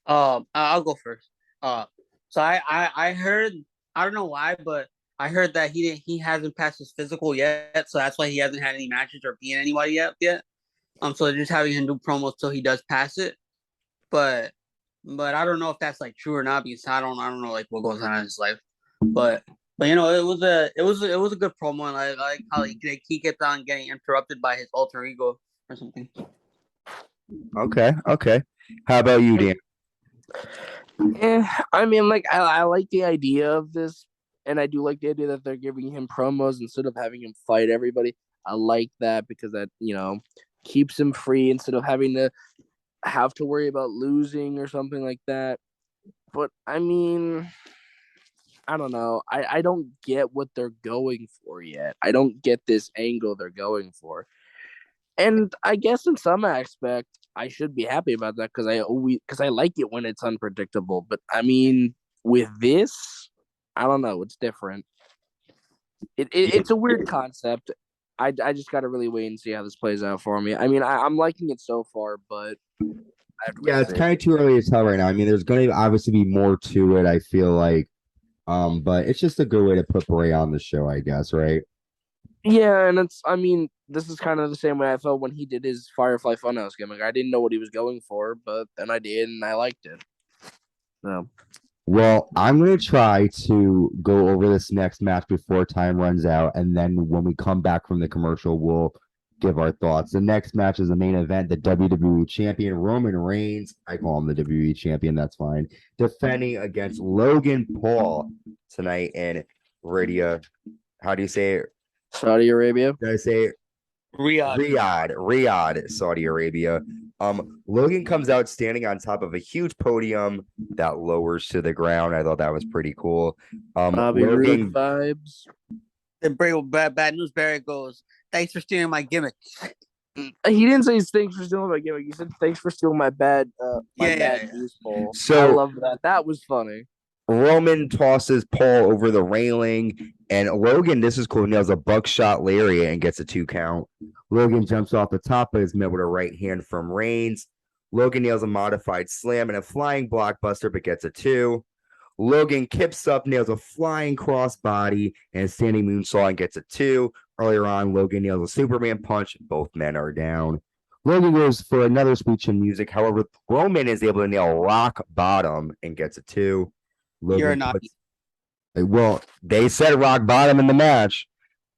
I'll go first. So I heard, I don't know why, but I heard that he hasn't passed his physical yet, so that's why he hasn't had any matches or beaten anybody yet. So they're just having him do promos till he does pass it. But I don't know if that's like true or not because I don't know like what goes on in his life. But it was a good promo, and I like how he kept on getting interrupted by his alter ego or something. Okay. How about you, Dan? I mean, like I like the idea of this, and I do like the idea that they're giving him promos instead of having him fight everybody. I like that because that keeps him free instead of having to have to worry about losing or something like that. But I mean, I don't know. I don't get what they're going for yet. I don't get this angle they're going for. And I guess in some aspect, I should be happy about that because I like it when it's unpredictable. But I mean, with this, I don't know. It's different. It's a weird concept. I just got to really wait and see how this plays out for me. I mean, I'm liking it so far, but I have to wait Yeah, and it's see. kind of too early to tell right now. I mean, there's going to obviously be more to it, I feel like. But it's just a good way to put Bray on the show, I guess, right? Yeah, and I mean, this is kind of the same way I felt when he did his Firefly Funhouse gimmick. I didn't know what he was going for, but then I did, and I liked it. So, Well, I'm going to try to go over this next match before time runs out. And then when we come back from the commercial, we'll give our thoughts. The next match is the main event. The WWE Champion, Roman Reigns, I call him the WWE Champion, that's fine, defending against Logan Paul tonight in Radio. How do you say it? Saudi Arabia. Did I say it? Riyadh, Saudi Arabia. Logan comes out standing on top of a huge podium that lowers to the ground. I thought that was pretty cool. Bobby Roode Logan, vibes. Then bad news Barrett goes, "Thanks for stealing my gimmick." He didn't say thanks for stealing my gimmick. He said thanks for stealing my bad news poll. I So love that. That was funny. Roman tosses Paul over the railing, and Logan, this is cool, nails a buckshot lariat and gets a 2 count. Logan jumps off the top, but is met with a right hand from Reigns. Logan nails a modified slam and a flying blockbuster, but gets a 2. Logan kips up, nails a flying crossbody and a standing moonsault and gets a 2. Earlier on, Logan nails a Superman punch. Both men are down. Logan goes for another speech and music. However, Roman is able to nail rock bottom and gets a 2. You're Logan not. well, they said rock bottom in the match.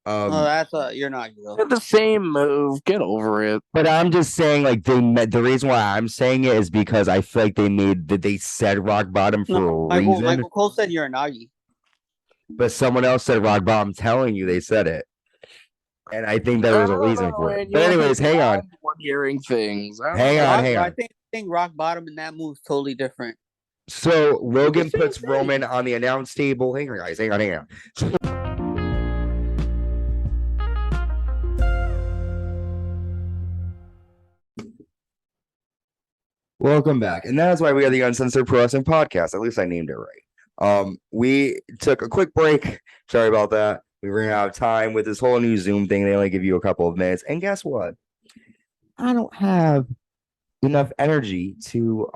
You're not. The same move. Get over it. But I'm just saying, like, the reason why I'm saying it is because I feel like they said rock bottom for a reason. Michael Cole said you're a Nagi. But someone else said rock bottom, telling you they said it. And I think there was a reason for it. But anyways, hang on. Hearing things. Hang on. I think rock bottom and that move's totally different. So Logan puts Roman on the announce table. Hang on, guys. Hang on. Welcome back. And that's why we are the Uncensored Pro Wrestling Podcast. At least I named it right. We took a quick break. Sorry about that. We ran out of time with this whole new Zoom thing. They only give you a couple of minutes. And guess what? I don't have enough energy to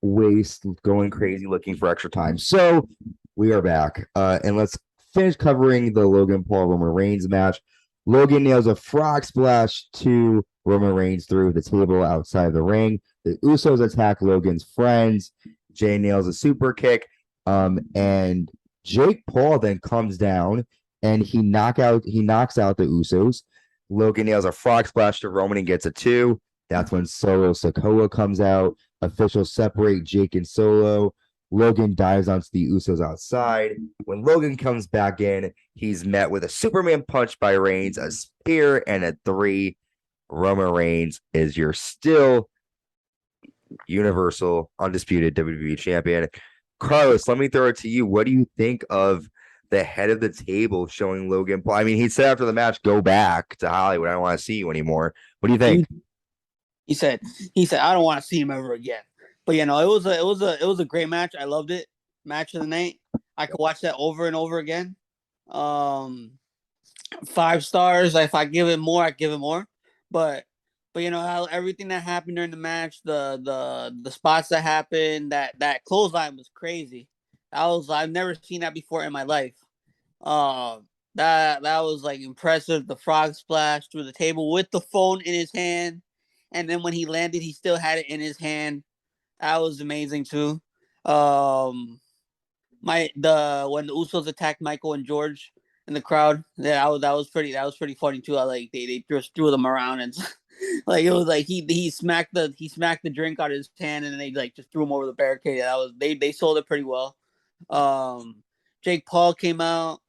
waste going crazy looking for extra time. So we are back. And let's finish covering the Logan Paul Roman Reigns match. Logan nails a frog splash to Roman Reigns through the table outside the ring. The Usos attack Logan's friends. Jay nails a super kick. And Jake Paul then comes down and he knocks out the Usos. Logan nails a frog splash to Roman and gets a 2. That's when Solo Sikoa comes out. Officials separate Jake and Solo. Logan dives onto the Usos outside. When Logan comes back in, he's met with a Superman punch by Reigns, a spear, and a 3. Roman Reigns is your still Universal Undisputed WWE Champion. Carlos, let me throw it to you. What do you think of the head of the table showing Logan Paul? I mean, he said after the match, "Go back to Hollywood. I don't want to see you anymore." What do you think? He said, "I don't want to see him ever again." But it was a great match. I loved it. Match of the night. I could watch that over and over again. 5 stars. If I give it more, I give it more. But how everything that happened during the match, the spots that happened, that clothesline was crazy. I've never seen that before in my life. That was like impressive. The frog splash through the table with the phone in his hand, and then when he landed, he still had it in his hand. That was amazing too. When the Usos attacked Michael and George in the crowd, that was pretty funny too. I like they just threw them around and like it was like he smacked the drink out of his hand and then they like just threw him over the barricade. That was they sold it pretty well. Jake Paul came out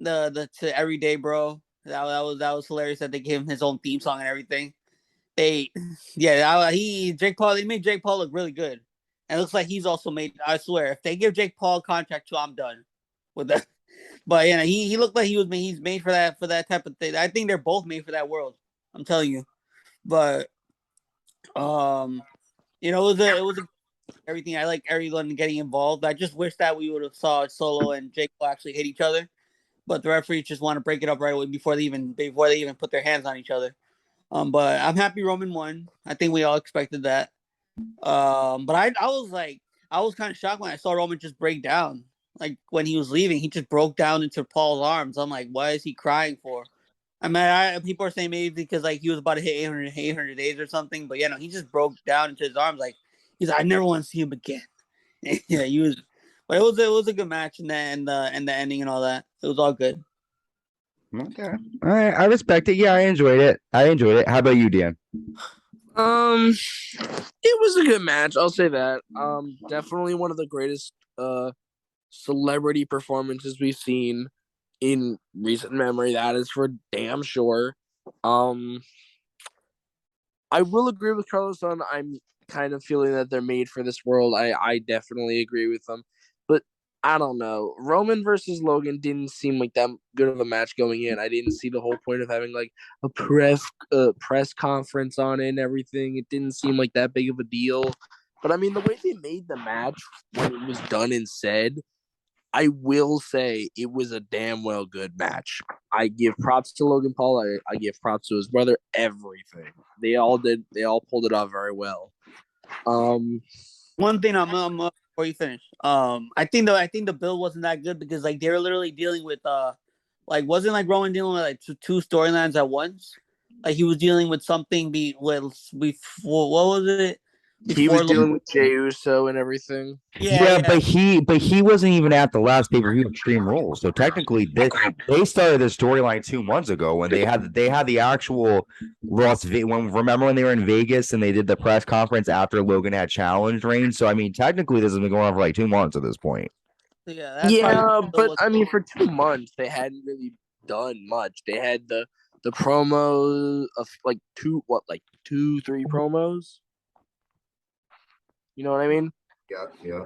to Everyday Bro. That was hilarious that they gave him his own theme song and everything. Jake Paul, they made Jake Paul look really good. And it looks like he's also made, I swear, if they give Jake Paul a contract too, I'm done. with that. But yeah, he looked like he's made for that type of thing. I think they're both made for that world. I'm telling you. But it was everything. I like everyone getting involved. I just wish that we would have saw Solo and Jake Paul actually hit each other. But the referees just want to break it up right away before they even put their hands on each other. But I'm happy Roman won. I think we all expected that. But I was kind of shocked when I saw Roman just break down. Like when he was leaving, he just broke down into Paul's arms. I'm like, what is he crying for? I mean, people are saying maybe because like he was about to hit 800 days or something. But he just broke down into his arms. Like he's like, I never want to see him again. Yeah, he was. But it was a good match and the ending and all that. It was all good. Okay. All right. I respect it. Yeah, I enjoyed it. How about you, Dan? It was a good match. I'll say that. Definitely one of the greatest celebrity performances we've seen in recent memory. That is for damn sure. Um, I will agree with Carlos on. I'm kind of feeling that they're made for this world. I definitely agree with them, but I don't know. Roman versus Logan didn't seem like that good of a match going in. I didn't see the whole point of having like a press conference on it and everything. It didn't seem like that big of a deal. But I mean, the way they made the match when it was done and said, I will say it was a damn well good match. I give props to Logan Paul. I give props to his brother. Everything they all did. They all pulled it off very well. One thing before you finish, I think the bill wasn't that good because like they were literally dealing with like wasn't like Roman dealing with like two storylines at once. Like he was dealing with something before what was it He was before dealing with Jey Uso and everything. Yeah, but he wasn't even at the last pay-per-view Extreme Rules. So technically, they started this storyline 2 months ago when they had the actual remember when they were in Vegas and they did the press conference after Logan had challenged Reigns. So I mean, technically, this has been going on for like 2 months at this point. That's But I mean, for 2 months they hadn't really done much. They had the promos of like two, 3 promos. You know what I mean? Yeah, yeah.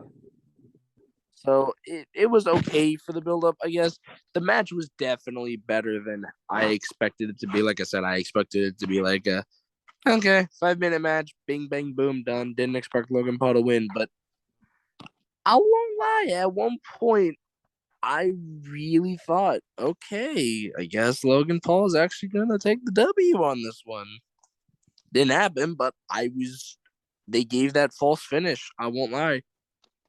So it was okay for the build up, I guess. The match was definitely better than I expected it to be. Like I said, I expected it to be like a 5-minute match, bing bang boom, done. Didn't expect Logan Paul to win, but I won't lie. At one point, I really thought, okay, I guess Logan Paul is actually gonna take the W on this one. Didn't happen, but they gave that false finish. I won't lie.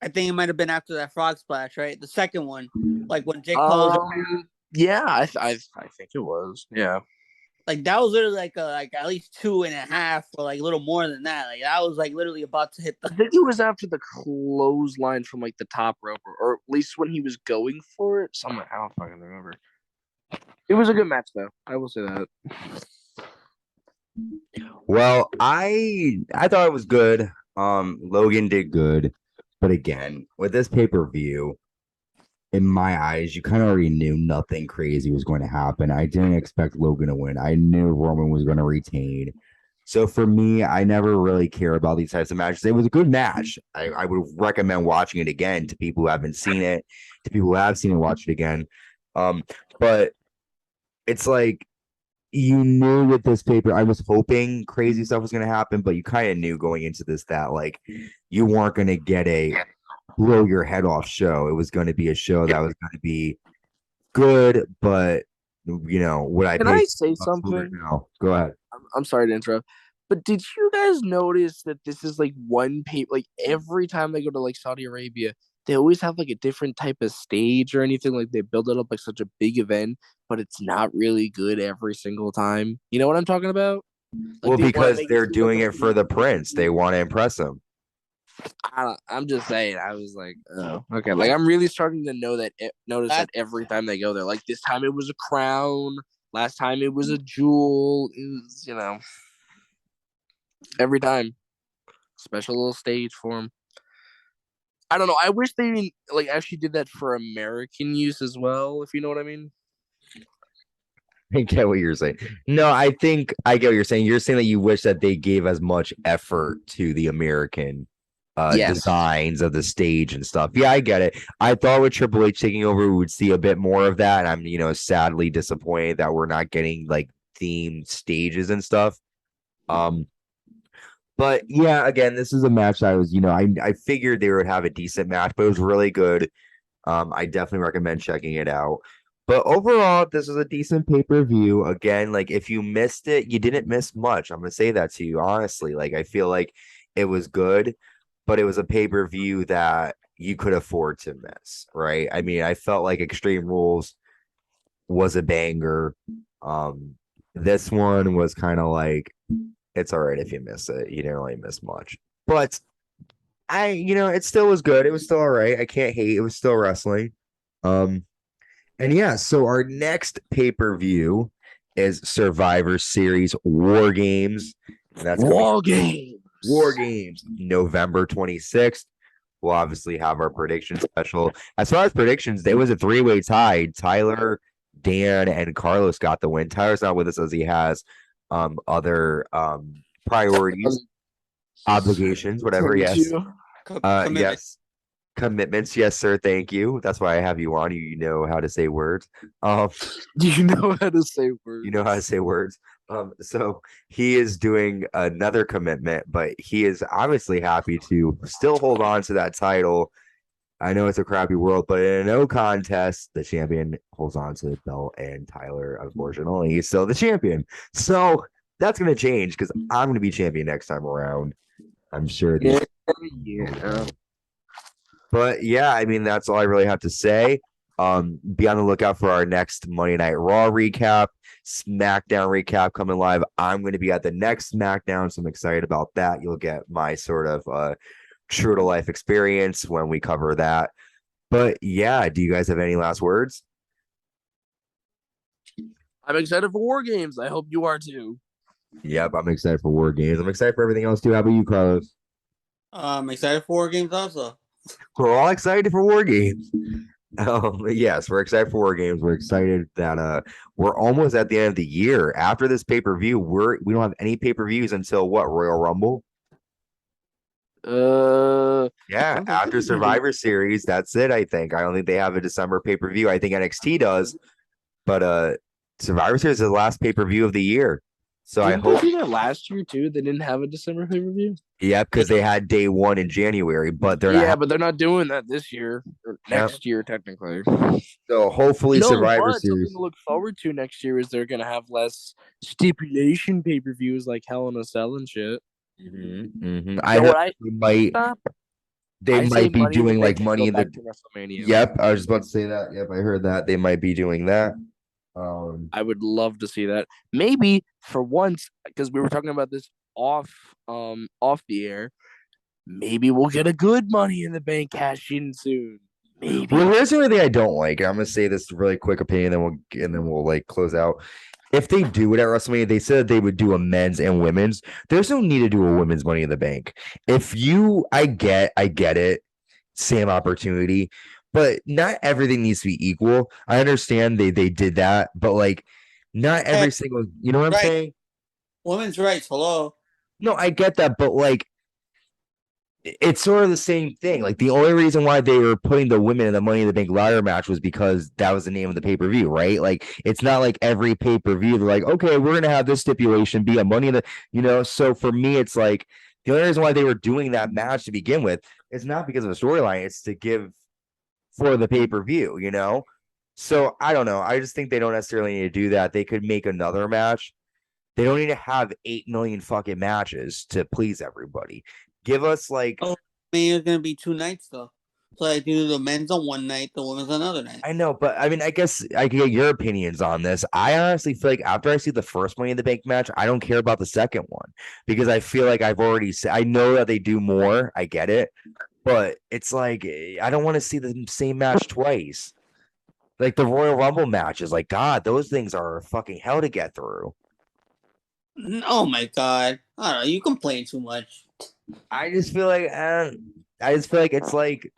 I think it might have been after that frog splash, right? The second one, like when Jake Paul was Yeah, I think it was. Yeah. like that was literally like at least 2.5 or like a little more than that. Like I was like literally about to hit I think it was after the clothesline from like the top rope, or at least when he was going for it. Somewhere I don't fucking remember. It was a good match, though. I will say that. Well, I thought it was good. Logan did good, but again, with this pay-per-view, in my eyes, you kind of already knew nothing crazy was going to happen. I didn't expect Logan to win. I knew Roman was going to retain. So for me, I never really care about these types of matches. It was a good match. I would recommend watching it again to people who haven't seen it, to people who have seen it, watch it again. But it's like you knew with this paper, I was hoping crazy stuff was going to happen, but you kind of knew going into this that like you weren't going to get a blow your head off show. It was going to be a show that was going to be good, but would I Can pay I say $6 for it something? now? Go ahead. I'm sorry to interrupt, but did you guys notice that this is like one pay? Like every time they go to like Saudi Arabia, they always have like a different type of stage or anything. Like they build it up like such a big event, but it's not really good every single time. You know what I'm talking about? Like Well, they want to because make it they're seem like doing a it for the prince. They want to impress him. I'm just saying. I was like, oh, okay. Like I'm really starting to notice that every time they go there. Like this time it was a crown. Last time it was a jewel. It was, every time special little stage for him. I don't know. I wish they like actually did that for American use as well. If you know what I mean. I get what you're saying. No, I think I get what you're saying. You're saying that you wish that they gave as much effort to the American. Yes. designs of the stage and stuff. Yeah, I get it. I thought with Triple H taking over, we would see a bit more of that. And I'm, sadly disappointed that we're not getting like themed stages and stuff. But yeah, again, this is a match I was, I figured they would have a decent match, but it was really good. I definitely recommend checking it out. But overall, this is a decent pay-per-view. Again, like if you missed it, you didn't miss much. I'm gonna say that to you honestly. Like I feel like it was good, but it was a pay-per-view that you could afford to miss, right? I mean, I felt like Extreme Rules was a banger. This one was kind of like it's all right if you miss it. You didn't really miss much. But it still was good. It was still all right. I can't hate. It was still wrestling. And yeah, so our next pay-per-view is Survivor Series War Games. And that's War Games. War Games, November 26th. We'll obviously have our prediction special. As far as predictions, there was a three-way tie. Tyler, Dan, and Carlos got the win. Tyler's not with us as he has other priorities, obligations, whatever. Yes. Yes. Commitments, yes, sir. Thank you. That's why I have you on. You know how to say words. Do you know how to say words? You know how to say words. So he is doing another commitment, but he is obviously happy to still hold on to that title. I know it's a crappy world, but in a no contest, the champion holds on to the belt, and Tyler, unfortunately, is still the champion. So that's gonna change because I'm gonna be champion next time around. I'm sure. Yeah. But yeah, I mean, that's all I really have to say. Be on the lookout for our next Monday Night Raw recap, SmackDown recap coming live. I'm going to be at the next SmackDown, so I'm excited about that. You'll get my sort of true to life experience when we cover that. But yeah, do you guys have any last words? I'm excited for War Games. I hope you are too. Yep, I'm excited for War Games. I'm excited for everything else too. How about you, Carlos? I'm excited for War Games also. We're all excited for War Games. Yes, we're excited for War Games. We're excited that we're almost at the end of the year. After this pay-per-view, we don't have any pay-per-views until what, Royal Rumble? Yeah, after Survivor Series, that's it, I think. I don't think they have a December pay-per-view. I think NXT does, but Survivor Series is the last pay-per-view of the year. So Didn't I hope they do that last year too. They didn't have a December pay-per-view. yeah, because they had day one in January, but they're not. But they're not doing that this year or next year technically. So hopefully Survivor Series. Something to look forward to next year is they're gonna have less stipulation pay-per-views like Hell in a Cell and shit. I heard they might be doing like Money in the WrestleMania. Yep, I was just about to say that. Yep, I heard that they might be doing that. I would love to see that. Maybe for once, because we were talking about this off the air. Maybe we'll get a good Money in the Bank cash in soon. Maybe. Well, here's the only thing I don't like. I'm gonna say this really quick opinion, then we'll like close out. If they do it at WrestleMania, they said they would do a men's and women's. There's no need to do a women's Money in the Bank. I get it, same opportunity, but not everything needs to be equal. I understand they did that, but like not every single. You know what I'm saying? Women's rights. Hello. No, I get that, but like it's sort of the same thing. Like the only reason why they were putting the women in the Money in the Bank ladder match was because that was the name of the pay-per-view, right? Like it's not like every pay-per-view they're like, okay, we're gonna have this stipulation be a Money in the, so for me, it's like the only reason why they were doing that match to begin with is not because of a storyline, it's to give for the pay-per-view. So I don't know. I just think they don't necessarily need to do that. They could make another match. They don't need to have 8 million fucking matches to please everybody. Give us like. Oh, maybe it's gonna be 2 nights though. So like do the men's on one night, the women's on another night. I know, but I mean, I guess I can get your opinions on this. I honestly feel like after I see the first Money in the Bank match, I don't care about the second one because I feel like I've already said. I know that they do more. I get it, but it's like I don't want to see the same match twice. Like the Royal Rumble matches, like God, those things are fucking hell to get through. Oh my God! I don't know. You complain too much. I just feel like it's like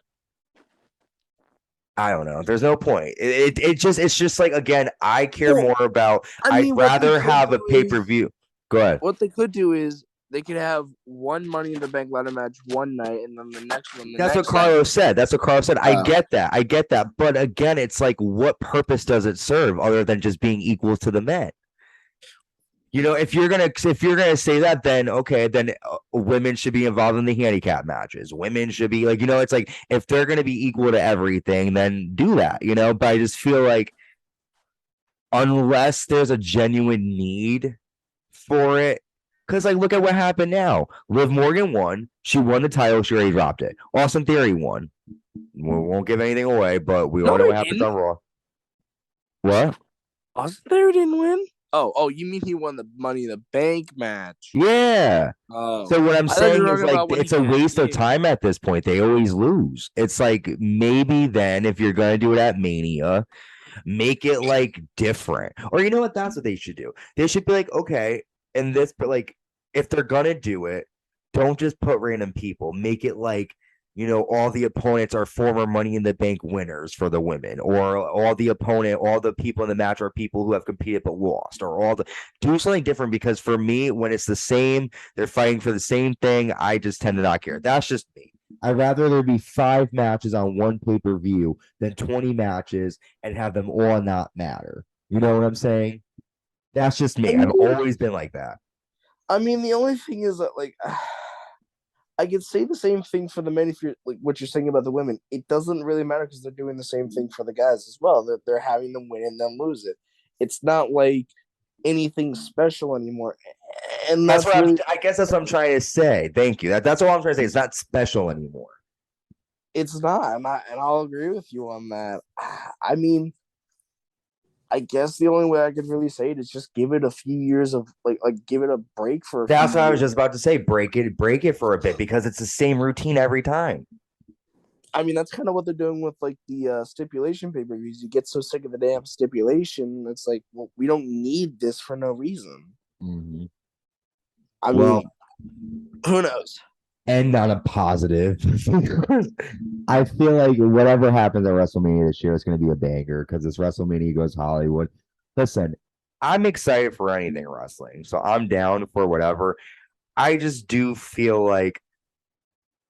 I don't know. There's no point. It's just like again, I care more about. I'd rather have a pay-per-view. Go ahead. What they could do is they could have one Money in the Bank ladder match one night, and then the next one. That's what Carlos said. That's what Carlos said. I get that. But again, it's like, what purpose does it serve other than just being equal to the men? If you're gonna say that, then okay, then women should be involved in the handicap matches. Women should be like, it's like, if they're gonna be equal to everything, then do that. But I just feel like unless there's a genuine need for it, because like, look at what happened now. Liv Morgan won. She won the title. She already dropped it. Austin Theory won. We won't give anything away, but we all know what happens on Raw. What? Austin Theory didn't win? Oh, you mean he won the Money in the Bank match? Yeah. Oh. So what I'm saying is, like, it's a waste of time at this point. They always lose. It's like, maybe then if you're gonna do it at Mania, make it like different. Or you know what? That's what they should do. They should be like, okay, and this, but like, if they're gonna do it, don't just put random people. Make it like, all the opponents are former Money in the Bank winners for the women, or all the people in the match are people who have competed but lost, or do something different. Because for me, when it's the same, they're fighting for the same thing, I just tend to not care. That's just me. I'd rather there be 5 matches on one pay-per-view than 20 matches and have them all not matter. You know what I'm saying? That's just me. I've always been like that. I mean, the only thing is that, like, I could say the same thing for the men if you're like what you're saying about the women. It doesn't really matter because they're doing the same thing for the guys as well. They're having them win and then lose it. It's not like anything special anymore. And that's what I guess that's what I'm trying to say. Thank you. That's all I'm trying to say. It's not special anymore. It's not, and I'll agree with you on that. I mean, I guess the only way I could really say it is just give it a few years of like give it a break for. That's what I was just about to say. Break it for a bit, because it's the same routine every time. I mean, that's kind of what they're doing with like the stipulation pay-per-views. You get so sick of the damn stipulation, it's like, well, we don't need this for no reason. Mm-hmm. I mean, who knows? And on a positive, I feel like whatever happens at WrestleMania this year is going to be a banger, because this WrestleMania goes Hollywood. Listen, I'm excited for anything wrestling, so I'm down for whatever. I just do feel like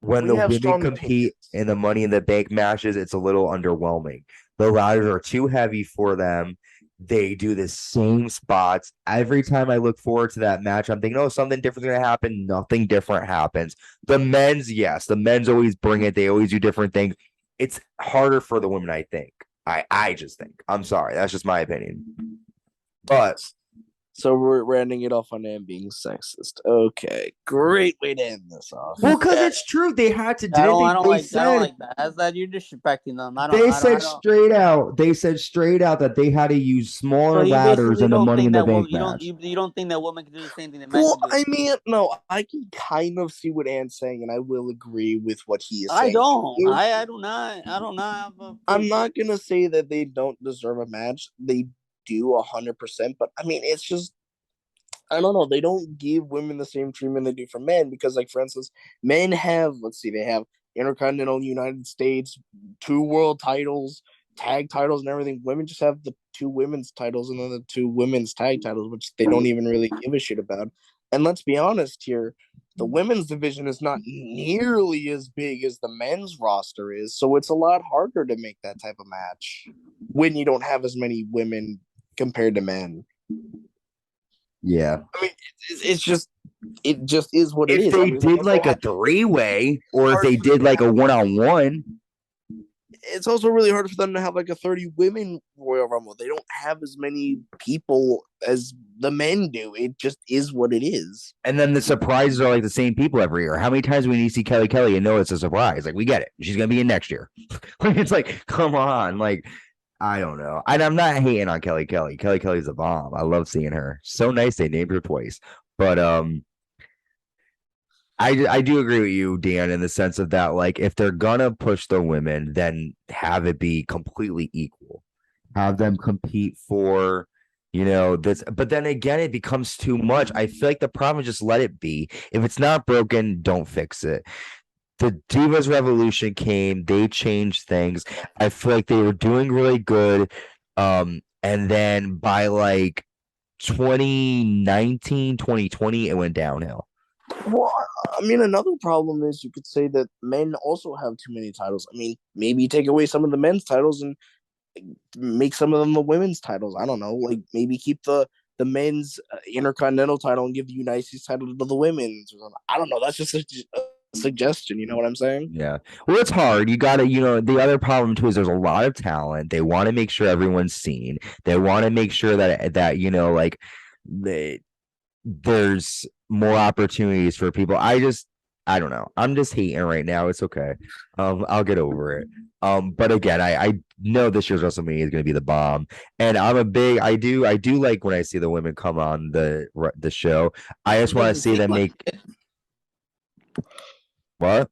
when the women compete in the Money in the Bank matches, it's a little underwhelming. The ladders are too heavy for them. They do the same spots. Every time I look forward to that match, I'm thinking, oh, something different is going to happen. Nothing different happens. The men's, yes. The men's always bring it. They always do different things. It's harder for the women, I think. I just think. I'm sorry. That's just my opinion. But so we're ending it off on them being sexist. Okay, great way to end this off. Well, because it's true. They had to do it. I don't like that. As that you're disrespecting them. They said straight out that they had to use smaller ladders in the Money in the Bank match. You don't think that women can do the same thing that men can do? I mean, no, I can kind of see what Ant's saying, and I will agree with what he is saying. I don't. I do not. I'm not gonna say that they don't deserve a match. They do 100%, but I mean, it's just, I don't know, they don't give women the same treatment they do for men, because, like, for instance, men have, they have Intercontinental, United States, 2 world titles, tag titles and everything. Women just have the 2 women's titles and then the 2 women's tag titles, which they don't even really give a shit about. And let's be honest here, the women's division is not nearly as big as the men's roster is, so it's a lot harder to make that type of match when you don't have as many women compared to men. Yeah. I mean, it just is what it is. If they did like a 3-way, or if they did like a 1-on-1, it's also really hard for them to have like a 30 women Royal Rumble. They don't have as many people as the men do. It just is what it is. And then the surprises are like the same people every year. How many times do we need to see Kelly and know it's a surprise? Like, we get it. She's going to be in next year. It's like, come on. Like, I don't know. And I'm not hating on Kelly. Kelly's a bomb. I love seeing her. So nice they named her twice. But I do agree with you, Dan, in the sense of that, like, if they're gonna push the women, then have it be completely equal. Have them compete for, this. But then again, it becomes too much. I feel like the problem is just let it be. If it's not broken, don't fix it. The Divas Revolution came, they changed things. I feel like they were doing really good. And then by like 2019, 2020, it went downhill. Well, I mean, another problem is you could say that men also have too many titles. I mean, maybe take away some of the men's titles and make some of them the women's titles. I don't know. Like maybe keep the men's intercontinental title and give the United States title to the women's. Or something. I don't know. That's just a suggestion. You know what I'm saying? Yeah. Well, it's hard. You got to, the other problem too is there's a lot of talent. They want to make sure everyone's seen. They want to make sure that like they, there's more opportunities for people. I don't know. I'm just hating right now. It's okay. I'll get over it. But again, I know this year's WrestleMania is going to be the bomb, and I do like when I see the women come on the show. I just It want to doesn't see seem them like make what?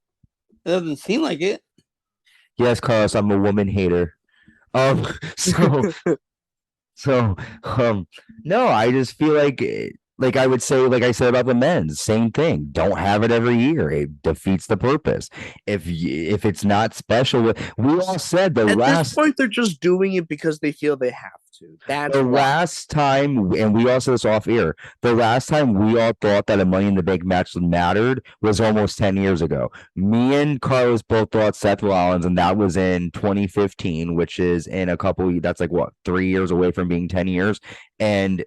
it doesn't seem like it. Yes, Carlos, I'm a woman hater. Um, so So, no, I just feel like I would say, like I said about the men's, same thing. Don't have it every year. It defeats the purpose. If it's not special, we all said At this point, they're just doing it because they feel they have to. That's the why. last time, and we all said this off air, the last time we all thought that a Money in the Bank match mattered was almost 10 years ago. Me and Carlos both thought Seth Rollins, and that was in 2015, which is in that's like what, 3 years away from being 10 years. And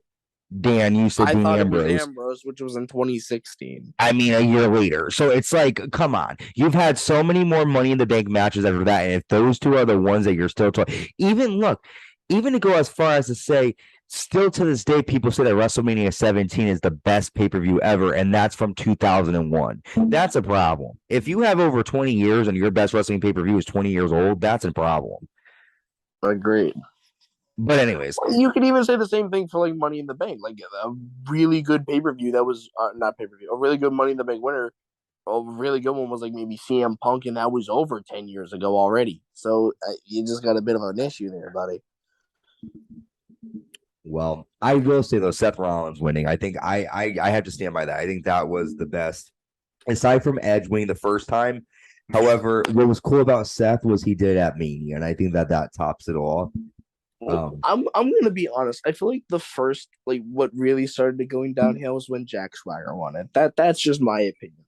Dan, you said I Dean thought Ambrose. it was Ambrose, which was in 2016. I mean, a year later. So it's like, come on. You've had so many more Money in the Bank matches after that. And if those two are the ones that you're still talking, even to go as far as to say, still to this day, people say that WrestleMania 17 is the best pay-per-view ever, and that's from 2001. That's a problem. If you have over 20 years and your best wrestling pay-per-view is 20 years old, that's a problem. Agreed. But anyways, you could even say the same thing for like Money in the Bank, like a really good pay-per-view that was not pay-per-view, a really good Money in the Bank winner. A really good one was like maybe CM Punk, and that was over 10 years ago already. So you just got a bit of an issue there, buddy. Well, I will say though, Seth Rollins winning, I think I have to stand by that. I think that was the best, aside from Edge winning the first time. However, what was cool about Seth was he did it at Mania, and I think that tops it all. I'm gonna be honest. I feel like the first, like, what really started going downhill was when Jack Swagger won it. That's just my opinion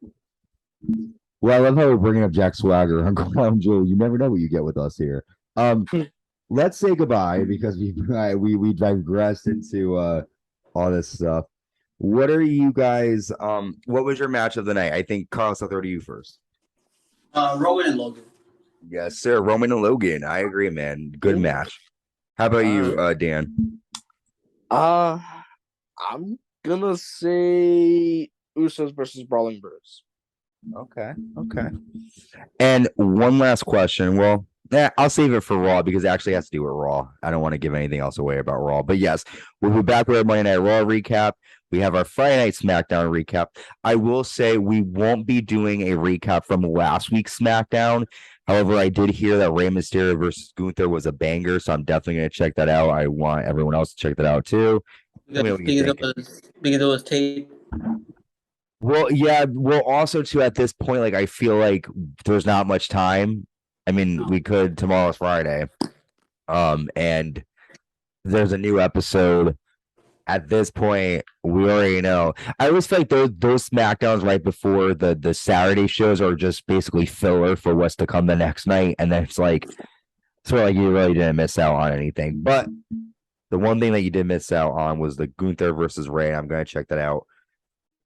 now. Well, I love how we're bringing up Jack Swagger on Crown Jewel. You never know what you get with us here. Let's say goodbye because we digressed into all this stuff. What are you guys? What was your match of the night? I think Carlos, I'll throw to you first. Roman and Logan. Yes, sir. Roman and Logan. I agree, man. Good match. How about you, Dan? I'm gonna say Usos versus Brawling Brutes. Okay. And one last question. Well, I'll save it for Raw because it actually has to do with Raw. I don't want to give anything else away about Raw. But yes, we'll be back with our Monday Night Raw recap. We have our Friday Night SmackDown recap. I will say we won't be doing a recap from last week's SmackDown. However, I did hear that Rey Mysterio versus Gunther was a banger, so I'm definitely going to check that out. I want everyone else to check that out too. Because it was tape. Well, yeah. Well, also too at this point, like I feel like there's not much time. I mean, we could tomorrow's Friday, and there's a new episode. At this point, we already know. I always feel like those SmackDowns right before the Saturday shows are just basically filler for what's to come the next night, and then it's like sort of like you really didn't miss out on anything. But the one thing that you did miss out on was the Gunther versus Rey. I'm going to check that out.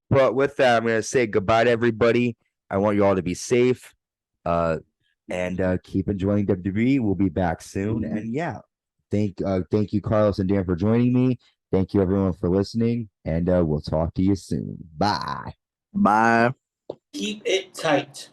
But with that, I'm going to say goodbye to everybody. I want you all to be safe, and keep enjoying WWE. We'll be back soon, and yeah, thank you, Carlos and Dan, for joining me. Thank you, everyone, for listening, and we'll talk to you soon. Bye. Bye. Keep it tight.